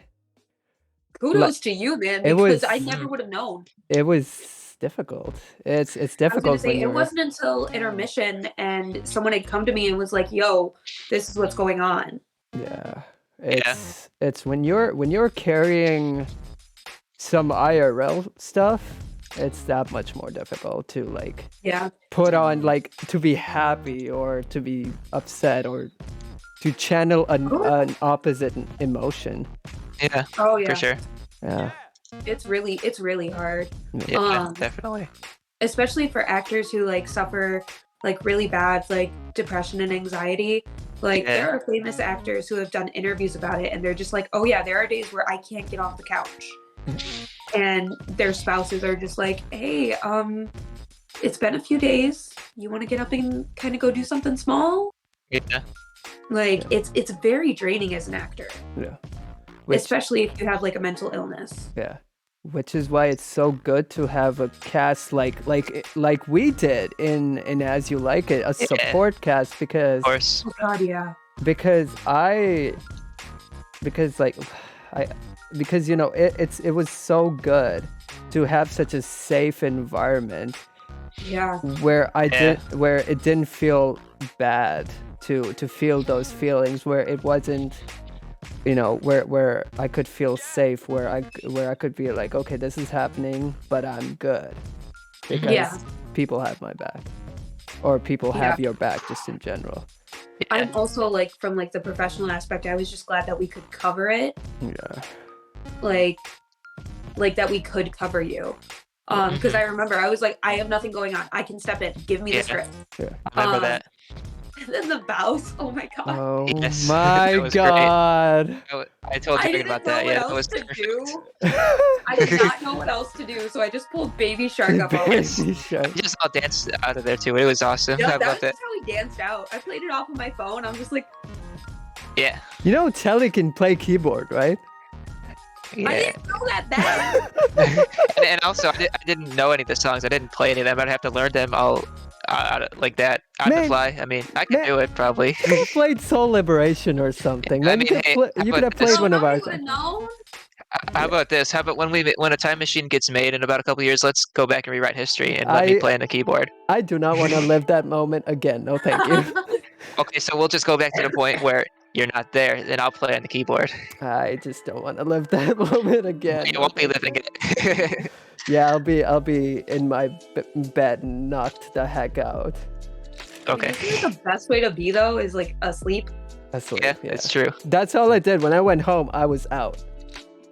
Kudos to you, man, because I never would have known. It was difficult. It's difficult. I was gonna say, it wasn't until intermission and someone had come to me and was like, "Yo, this is what's going on." Yeah, it's when you're carrying some IRL stuff, it's that much more difficult to like put on, like to be happy or to be upset or to channel an opposite emotion. Yeah. Oh yeah. For sure. Yeah. It's really hard. Yeah, definitely. Especially for actors who like suffer like really bad like depression and anxiety. Like there are famous actors who have done interviews about it, and they're just like, oh yeah, there are days where I can't get off the couch. And their spouses are just like, hey, it's been a few days. You want to get up and kind of go do something small? Yeah. Like it's very draining as an actor. Yeah. Especially if you have like a mental illness. Yeah. Which is why it's so good to have a cast like we did in As You Like It, a support cast, because of course. Oh God, yeah. Because you know it was so good to have such a safe environment. Yeah. Where it didn't feel bad to feel those feelings, where it wasn't, you know, where I could feel safe, where I could be like, okay, this is happening, but I'm good because people have my back, or people have your back just in general. I'm also like, from like the professional aspect, I was just glad that we could cover it. Yeah. Like that we could cover you. Because I remember I was like, I have nothing going on. I can step in. Give me the script. Yeah. I remember that. And then the bows. Oh my god. Oh Yes, my that was great. god. I told I Dragon didn't about know that. what Yeah, that else was to perfect. do. I did not know what else to do, so I just pulled Baby Shark up. I was- Baby Shark. He just all danced out of there too. It was awesome. Yeah, I that was loved it. just how he danced out. I played it off of my phone. I'm just like, Yeah. You know Telly can play keyboard, right? I Yeah. didn't know that. And also, I didn't know any of the songs. I didn't play any of them. I'd have to learn them all like that on the Man. fly. I mean, I could Man. do it probably. You could have played Soul Liberation or something. I Man, mean, you could, hey, you how could about have played this? one of I ours. would have known. How about this? How about when a time machine gets made in about a couple years, let's go back and rewrite history and let me play on the keyboard. I do not want to live that moment again. No, thank you. Okay, so we'll just go back to the point where you're not there, then I'll play on the keyboard. I just don't want to live that moment again. You no, won't be thank living you. it. Yeah, I'll be in my bed knocked the heck out. Okay. I feel like the best way to be though is like asleep. Asleep, Yeah, it's true. That's all I did. When I went home, I was out.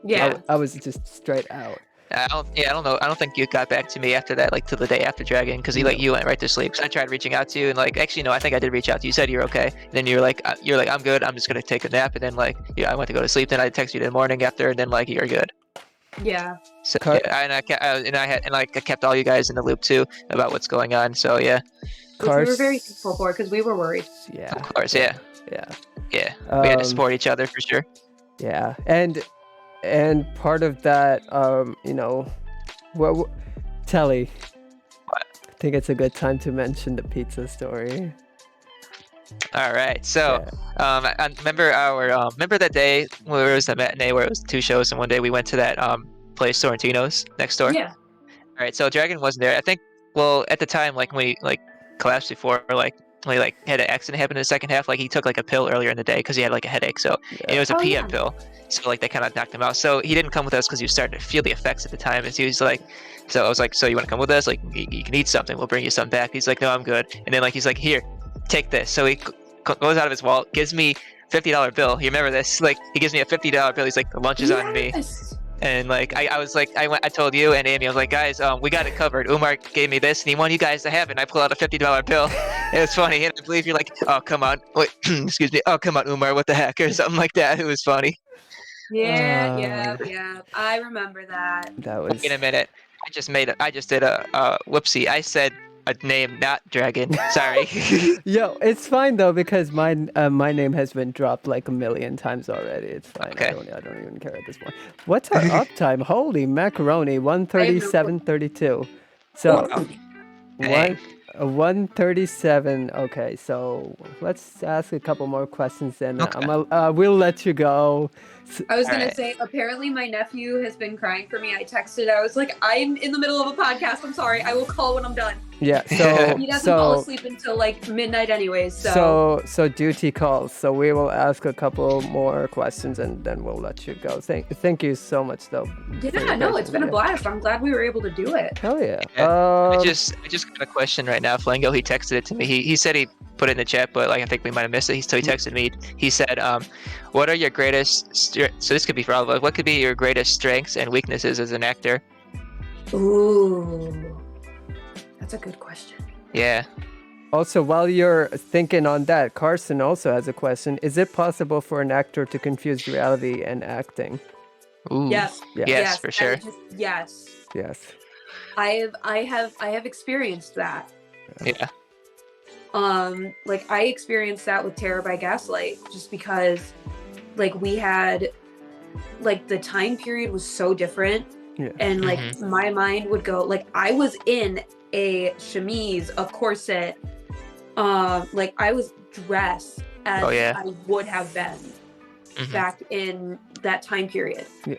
Yeah. I was just straight out. I don't know. I don't think you got back to me after that, like to the day after Dragon, because you went right to sleep. So I tried reaching out to you, and like actually no, I think I did reach out to you. You said you're okay. Then you're like I'm good. I'm just gonna take a nap, and then like I went to go to sleep. Then I texted you in the morning after, and then like you're good. Yeah. So Car- yeah, and I kept all you guys in the loop too about what's going on. So yeah, Which we were very thankful for because we were worried. Yeah. of course, yeah. Yeah. We had to support each other for sure. Yeah, and part of that, you know, Telly. What? I think it's a good time to mention the pizza story. All right, so I remember that day where it was the matinee where it was 2 shows, and one day we went to that place Sorrentino's next door. Yeah. All right, so Dragon wasn't there. I think. Well, at the time, like when we collapsed before, like when he had an accident happen in the second half, like he took like a pill earlier in the day because he had like a headache. So and it was a PM pill. So like they kind of knocked him out. So he didn't come with us because he was starting to feel the effects at the time. And he was like, so I was like, so you want to come with us? Like you can eat something. We'll bring you something back. He's like, no, I'm good. And then like he's like, here, take this. So he goes out of his wallet, gives me $50 bill. You remember this? Like he gives me a $50 bill. He's like, the lunch is on me. And like I was like I told you and Amy, I was like, guys, we got it covered. Umar gave me this and he wanted you guys to have it. And I pulled out a $50 bill. It was funny. And I believe you're like, oh come on, wait, excuse me, oh come on, Umar, what the heck, or something like that. It was funny. Yeah. I remember that. That was. Wait a minute. I just did a whoopsie. I said a name, not Dragon. Sorry. Yo, it's fine though because my name has been dropped like a million times already. It's fine. Okay. I don't even care at this point. What's our uptime? Holy macaroni, 137.32. So Dang. 137. Okay, so let's ask a couple more questions and Okay. we'll let you go. I was gonna Alright. say, apparently my nephew has been crying for me. I texted, I was like, I'm in the middle of a podcast. I'm sorry. I will call when I'm done. Yeah, so He doesn't fall asleep until like midnight anyways. so duty calls. So we will ask a couple more questions and then we'll let you go. Thank you so much though. for your Yeah, no, it's been a patience. blast. I'm glad we were able to do it. Hell yeah. I just got a question right now. Flango, he texted it to me. He said he put it in the chat, but like I think we might have missed it. So he texted me. He said, "What are your greatest?" So this could be for all of us. What could be your greatest strengths and weaknesses as an actor? Ooh, that's a good question. Yeah. Also, while you're thinking on that, Carson also has a question. Is it possible for an actor to confuse reality and acting? Ooh. Yes. Yeah. Yes, for sure. Yes. Yes. I have experienced that. Yeah. Like I experienced that with Terror by Gaslight, just because like we had like the time period was so different. Yeah. And like my mind would go like I was in a chemise, a corset, like I was dressed as I would have been back in that time period. Yeah.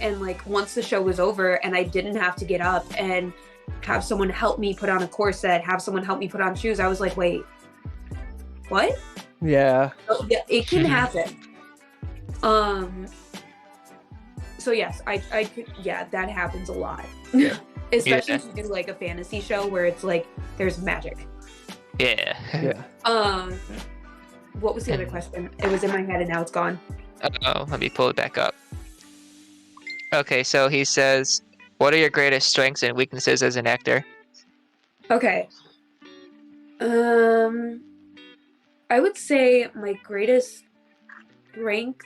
And like once the show was over and I didn't have to get up and have someone help me put on a corset, have someone help me put on shoes, I was like, wait, what? Yeah. So, yeah, it can happen. So yes, I could, yeah, that happens a lot. Yeah. Especially if you do like a fantasy show where it's like there's magic. Yeah. Yeah. What was the other question? It was in my head and now it's gone. Oh, let me pull it back up. Okay, so he says, "What are your greatest strengths and weaknesses as an actor?" Okay. I would say my greatest strength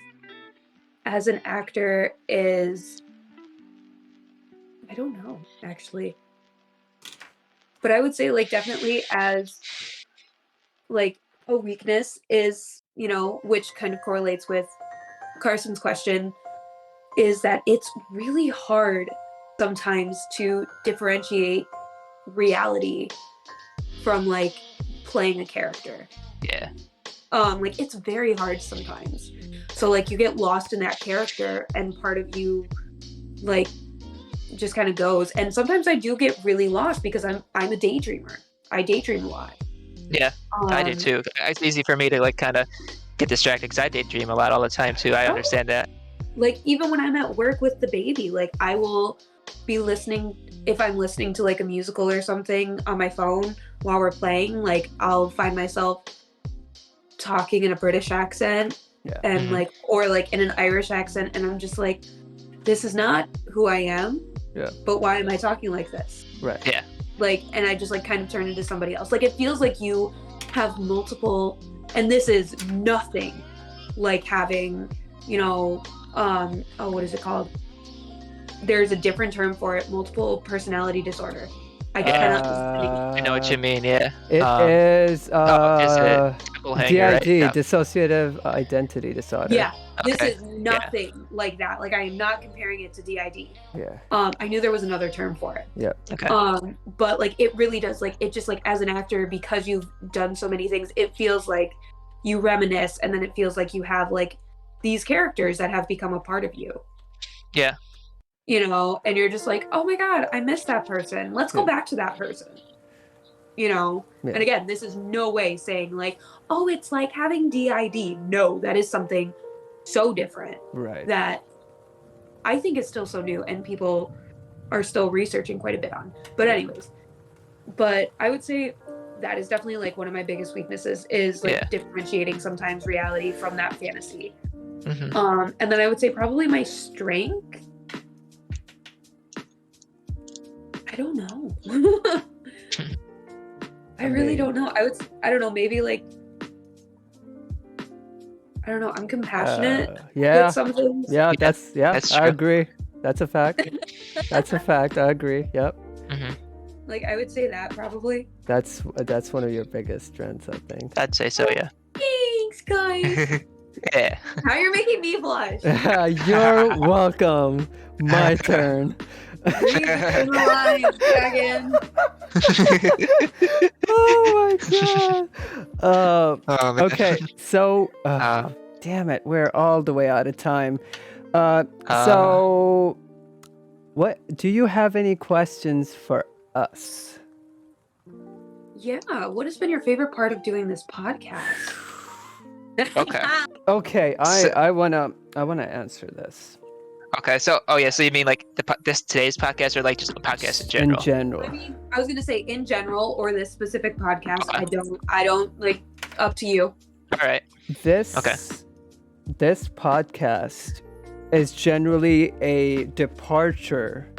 as an actor is, I don't know, actually. But I would say, like, definitely as, like, a weakness is, you know, which kind of correlates with Carson's question, is that it's really hard sometimes to differentiate reality from, like, playing a character. Yeah. Like, it's very hard sometimes. So, like, you get lost in that character and part of you, like, just kind of goes. And sometimes I do get really lost because I'm a daydreamer. I daydream a lot. Yeah, I do too. It's easy for me to like kind of get distracted because I daydream a lot all the time too. I understand that. Like, even when I'm at work with the baby, like, I will be listening, if I'm listening to like a musical or something on my phone while we're playing, like, I'll find myself talking in a British accent and like, or like in an Irish accent, and I'm just like, this is not who I am. Yeah. But why am I talking like this? Right. Yeah. Like, and I just like kind of turn into somebody else. Like, it feels like you have multiple, and this is nothing like having, you know, what is it called? There's a different term for it, multiple personality disorder. I know what you mean, yeah. It is is it triple hanger, DID, right? dissociative identity disorder. Yeah, this Okay. is nothing like that. Like, I am not comparing it to DID. Yeah. I knew there was another term for it. Yeah. Okay. But like, it really does, like, it just, like, as an actor, because you've done so many things, it feels like you reminisce, and then it feels like you have like these characters that have become a part of you. Yeah. You know, and you're just like, oh my God, I miss that person. Let's go back to that person. You know? Yeah. And again, this is no way saying like, oh, it's like having DID. No, that is something so different. Right. That I think is still so new and people are still researching quite a bit on. But anyways, but I would say that is definitely like one of my biggest weaknesses is like differentiating sometimes reality from that fantasy. And then I would say probably my strength, I don't know. I really don't know. I don't know, maybe like, I don't know, I'm compassionate with some things. Yeah, that's I true. agree. That's a fact. That's a fact. I agree. Yep. Like, I would say that probably. That's one of your biggest strengths, I think. I'd say so, yeah. Thanks, guys. Yeah. Now you're making me blush. You're welcome. My turn. Breathe in the lines, dragon. Oh my god. Okay, so damn it, we're all the way out of time. So what do you have any questions for us? Yeah, what has been your favorite part of doing this podcast? Okay. Okay, I wanna answer this. Okay, so so you mean like today's podcast, or like just a podcast in general? In general. I mean, I was gonna say in general or this specific podcast. I don't like, up to you. All right. This podcast is generally a departure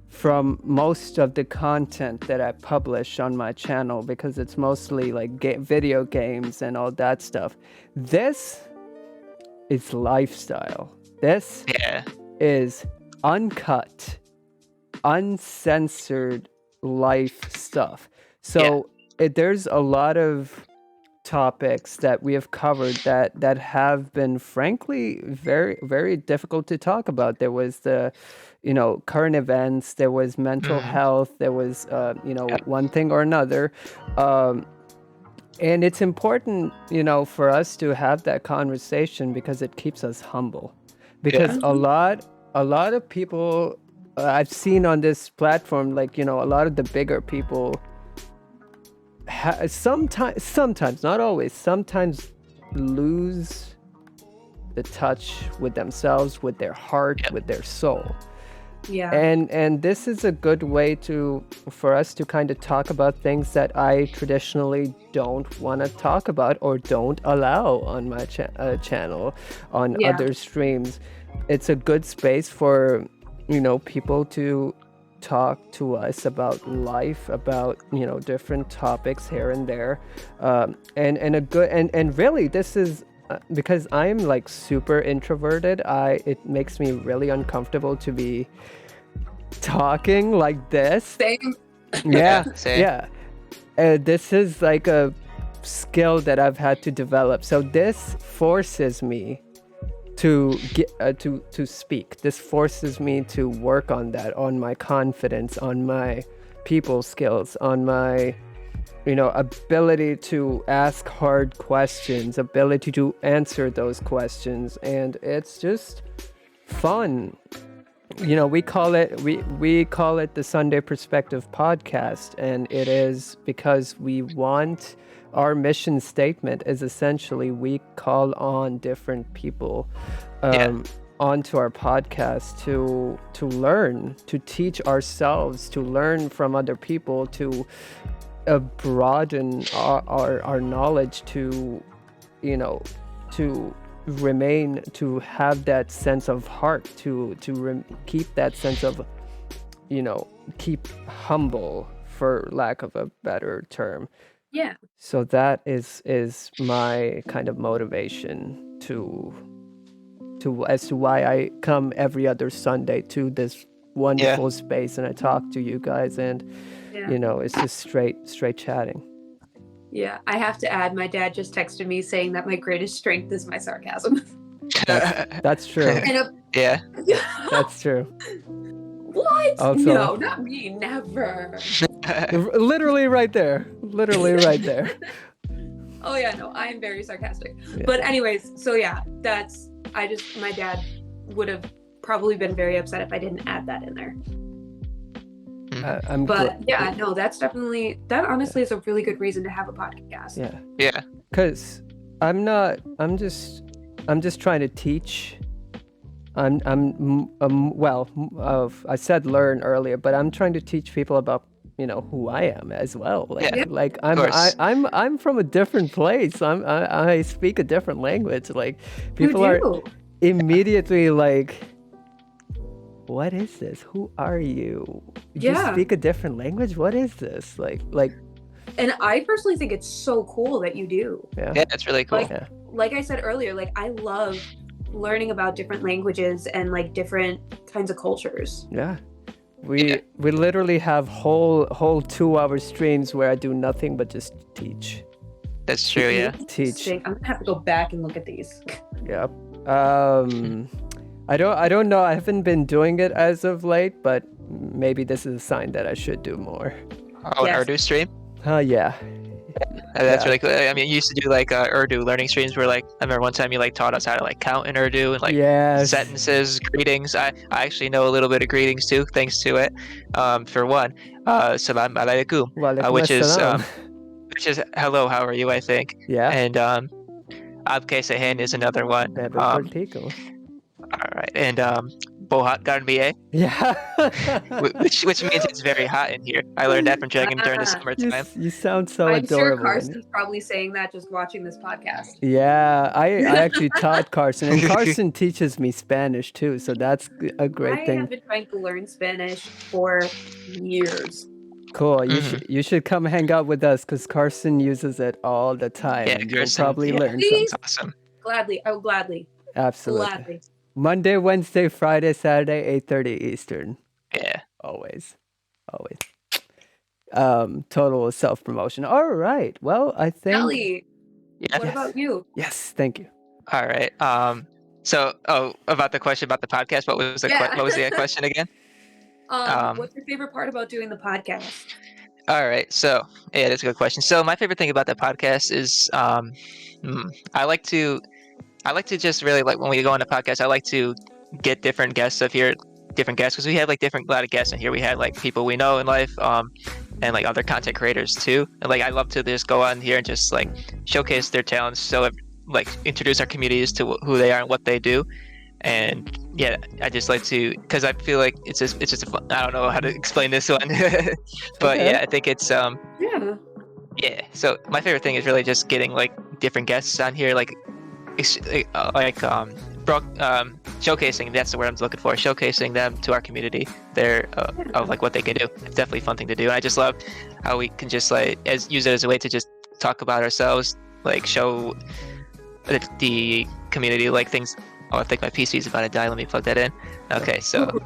from most of the content that I publish on my channel, because it's mostly like video games and all that stuff. This is lifestyle. This is uncut, uncensored life stuff. So there's a lot of topics that we have covered that have been frankly very, very difficult to talk about. There was the current events, there was mental health, there was one thing or another, and it's important for us to have that conversation because it keeps us humble, because a lot of people I've seen on this platform, like a lot of the bigger people sometimes, not always, sometimes lose the touch with themselves, with their heart, with their soul. Yeah. And this is a good way for us to kind of talk about things that I traditionally don't want to talk about or don't allow on my channel, on other streams. It's a good space for people to talk to us about life, about different topics here and there, and really this is because I'm like super introverted. It makes me really uncomfortable to be talking like this. Same. Yeah, Same. yeah. This is like a skill that I've had to develop. So this forces me to get to speak. This forces me to work on that, on my confidence, on my people skills, on my ability to ask hard questions, ability to answer those questions, and it's just fun. We call it the Sunday Perspective Podcast, and it is because we want, our mission statement is essentially we call on different people onto our podcast to learn, to teach ourselves, to learn from other people, to broaden our knowledge, to remain, to have that sense of heart, to keep that sense of keep humble, for lack of a better term. Yeah. So that is my kind of motivation to as to why I come every other Sunday to this wonderful space and I talk to you guys, and it's just straight chatting. Yeah, I have to add, my dad just texted me saying that my greatest strength is my sarcasm. That's true. Yeah. That's true. What? Also, no, not me. Never. Literally right there. Literally right there. Oh yeah, no, I am very sarcastic. Yeah. But anyways, so yeah, my dad would have probably been very upset if I didn't add that in there. That honestly is a really good reason to have a podcast. Yeah. Because I'm just trying to teach. I said learn earlier, but I'm trying to teach people about who I am as well. I'm from a different place. I speak a different language. Like people are immediately like, what is this? Who are you? You speak a different language? What is this? Like and I personally think it's so cool that you do. Yeah, it's really cool. Like I said earlier, like I love learning about different languages and like different kinds of cultures. Yeah. We literally have whole 2-hour streams where I do nothing but just teach. That's true, yeah. Teach. I'm gonna have to go back and look at these. Yep. I don't know. I haven't been doing it as of late, but maybe this is a sign that I should do more. Oh, an Urdu stream? Yeah. That's really cool. I mean, you used to do like Urdu learning streams where like I remember one time you like taught us how to like count in Urdu and like sentences, greetings. I actually know a little bit of greetings too, thanks to it. For one, salam alaikum, which is hello, how are you? I think. Yeah. And aap kaise hain is another one. All right, and Bohat Garmier. Yeah. which means it's very hot in here. I learned that from Dragon during the summertime. You sound so I'm adorable. sure Carson's probably saying that just watching this podcast. Yeah, I actually taught Carson, and Carson teaches me Spanish too, so that's a great thing. I have been trying to learn Spanish for years. Cool. You should come hang out with us because Carson uses it all the time. Yeah, You'll probably learn something. Awesome. Gladly, I will gladly. Absolutely. Gladly. Monday, Wednesday, Friday, Saturday, 8:30 Eastern. Yeah. Always. Total self-promotion. All right. Well, I think... Ellie, yeah. What about you? Yes, thank you. All right. So, about the question about the podcast, what was the question again? What's your favorite part about doing the podcast? All right. So, yeah, that's a good question. So, my favorite thing about the podcast is I like to just really like when we go on the podcast, I like to get different guests because we have like a lot of guests in here. We had like people we know in life, and like other content creators too. And like I love to just go on here and just like showcase their talents, so like introduce our communities to who they are and what they do. And yeah, I just like to, because I feel like it's just I don't know how to explain this one, but yeah, I think it's yeah. So my favorite thing is really just getting like different guests on here, like showcasing. That's the word I'm looking for. Showcasing them to our community. They're of like what they can do. It's definitely a fun thing to do. And I just love how we can just like use it as a way to just talk about ourselves, like show the community like things. Oh, I think my PC is about to die. Let me plug that in. Okay, so.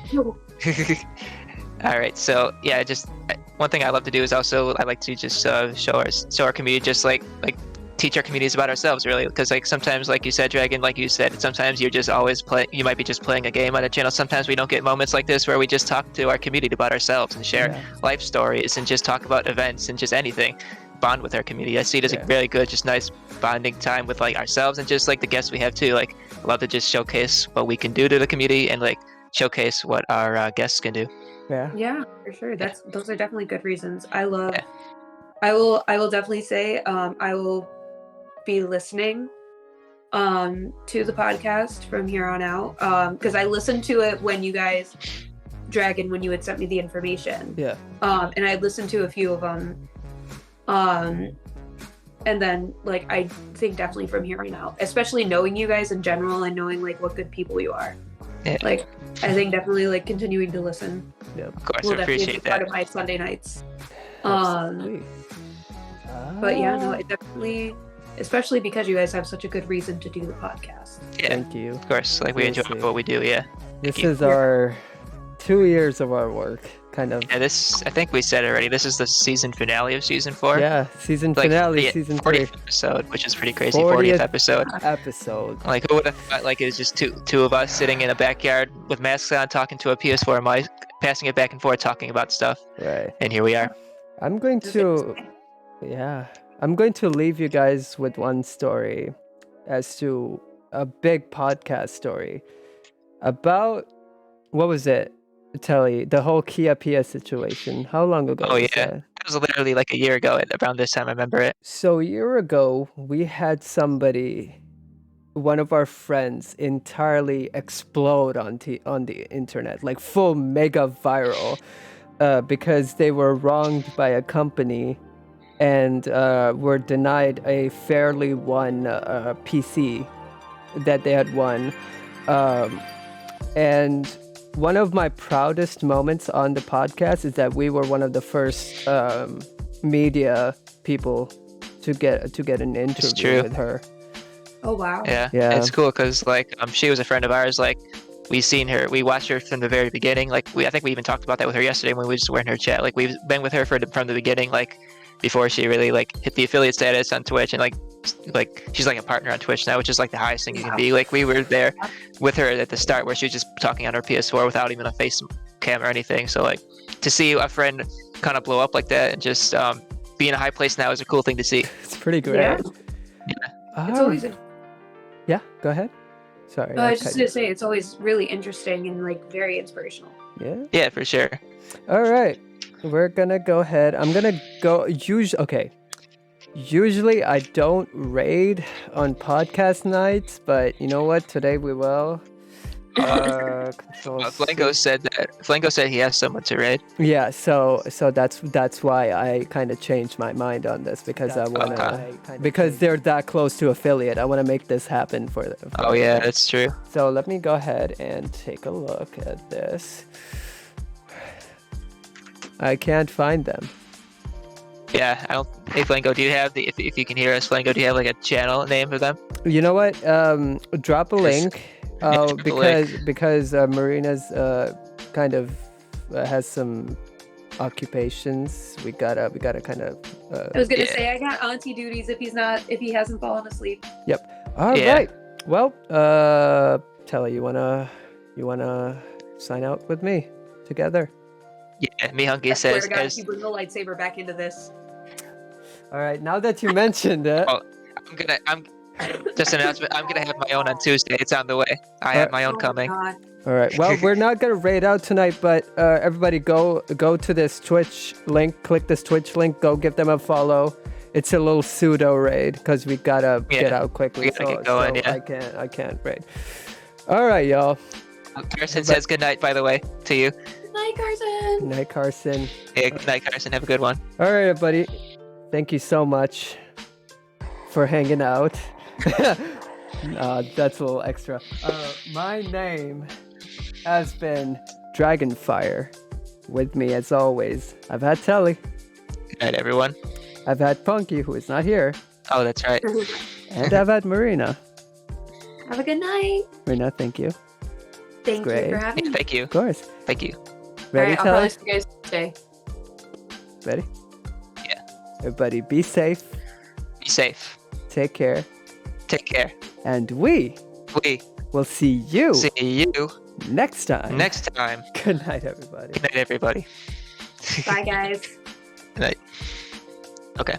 All right, so yeah, just one thing I love to do is also I like to just show our community, just like teach our communities about ourselves, really, because like sometimes, like you said, Dragon, like you said, sometimes you're just always you might be just playing a game on a channel. Sometimes we don't get moments like this where we just talk to our community about ourselves and share life stories and just talk about events and just anything, bond with our community. I see it as a really good, just nice bonding time with like ourselves and just like the guests we have too. Like, I love to just showcase what we can do to the community and like showcase what our guests can do. Yeah, for sure. Those are definitely good reasons. I will definitely say I will be listening to the podcast from here on out, because I listened to it when you guys, Dragon, when you had sent me the information, and I listened to a few of them, and then like I think definitely from here on out, especially knowing you guys in general and knowing like what good people you are, like I think definitely like continuing to listen of course, will I definitely appreciate be part that. of my Sunday nights. But yeah, no, it definitely, especially because you guys have such a good reason to do the podcast. Thank you. Of course, like we enjoy what we do. This is our 2 years of our work, kind of. Yeah, this, I think we said already, this is the season finale of season 4. Yeah, season finale, season 3. 40th episode, which is pretty crazy. 40th episode. Like, who would have thought, like, it was just two of us sitting in a backyard with masks on, talking to a PS4 mic, passing it back and forth, talking about stuff. Right. And here we are. I'm going to leave you guys with one story as to a big podcast story about, what was it, Telly, the whole Kia Pia situation. How long ago was that? It was literally like a year ago around this time, I remember it. So a year ago, we had one of our friends entirely explode on the internet, like full mega viral, because they were wronged by a company and were denied a fairly won PC that they had won. And one of my proudest moments on the podcast is that we were one of the first media people to get an interview with her. Oh wow! Yeah. It's cool because like she was a friend of ours. Like we watched her from the very beginning. Like I think we even talked about that with her yesterday when we just were in her chat. Like we've been with her from the beginning. Like before she really like hit the affiliate status on Twitch, and like she's like a partner on Twitch now, which is like the highest thing you can be. Like we were there with her at the start where she was just talking on her PS4 without even a face cam or anything. So like to see a friend kind of blow up like that and just be in a high place now is a cool thing to see. It's pretty great. Yeah. It's always yeah, go ahead. Sorry. I was just gonna say it's always really interesting and like very inspirational. Yeah, for sure. All right, we're gonna go ahead. I'm gonna go. Usually I don't raid on podcast nights, but you know what? Today we will. Flango said he has someone to raid. Yeah, so that's why I kind of changed my mind on this, because I want to, because they're that close to affiliate. I want to make this happen for them. Oh yeah, that's true. So let me go ahead and take a look at this. I can't find them. Yeah, I don't. Hey Flango, do you have if you can hear us, Flango, do you have like a channel name for them? You know what? Drop a link. Because Maryna's kind of has some occupations. We gotta kind of. I was gonna say I got auntie duties if he hasn't fallen asleep. Yep. All right. Well, Telly, you wanna sign out with me together? Yeah, Mihunky says. If you bring the lightsaber back into this. All right. Now that you mentioned it. I'm just an announcement. I'm gonna have my own on Tuesday. It's on the way. I have my own coming. God. All right. Well, we're not gonna raid out tonight, but everybody go to this Twitch link. Click this Twitch link. Go give them a follow. It's a little pseudo raid because we gotta get out quickly. We gotta get going. I can't raid. All right, y'all. Carson says good night. By the way, to you. Good night, Carson. Good night, Carson. Yeah, good night, Carson. Have a good one. All right, everybody. Thank you so much for hanging out. That's a little extra. My name has been Dragonfire. With me, as always, I've had Telly. Good night, everyone. I've had Punky, who is not here. Oh, that's right. And I've had Maryna. Have a good night. Maryna, thank you. Thank you great. for having me. Thank you. Of course. Thank you. Ready, All right, I'll Telly? probably see you guys today. Ready? Yeah. Everybody, be safe. Be safe. Take care. Take care. And we will see you See you next time. next time. Good night, everybody. Good night, everybody. Bye, guys. Good night. Okay.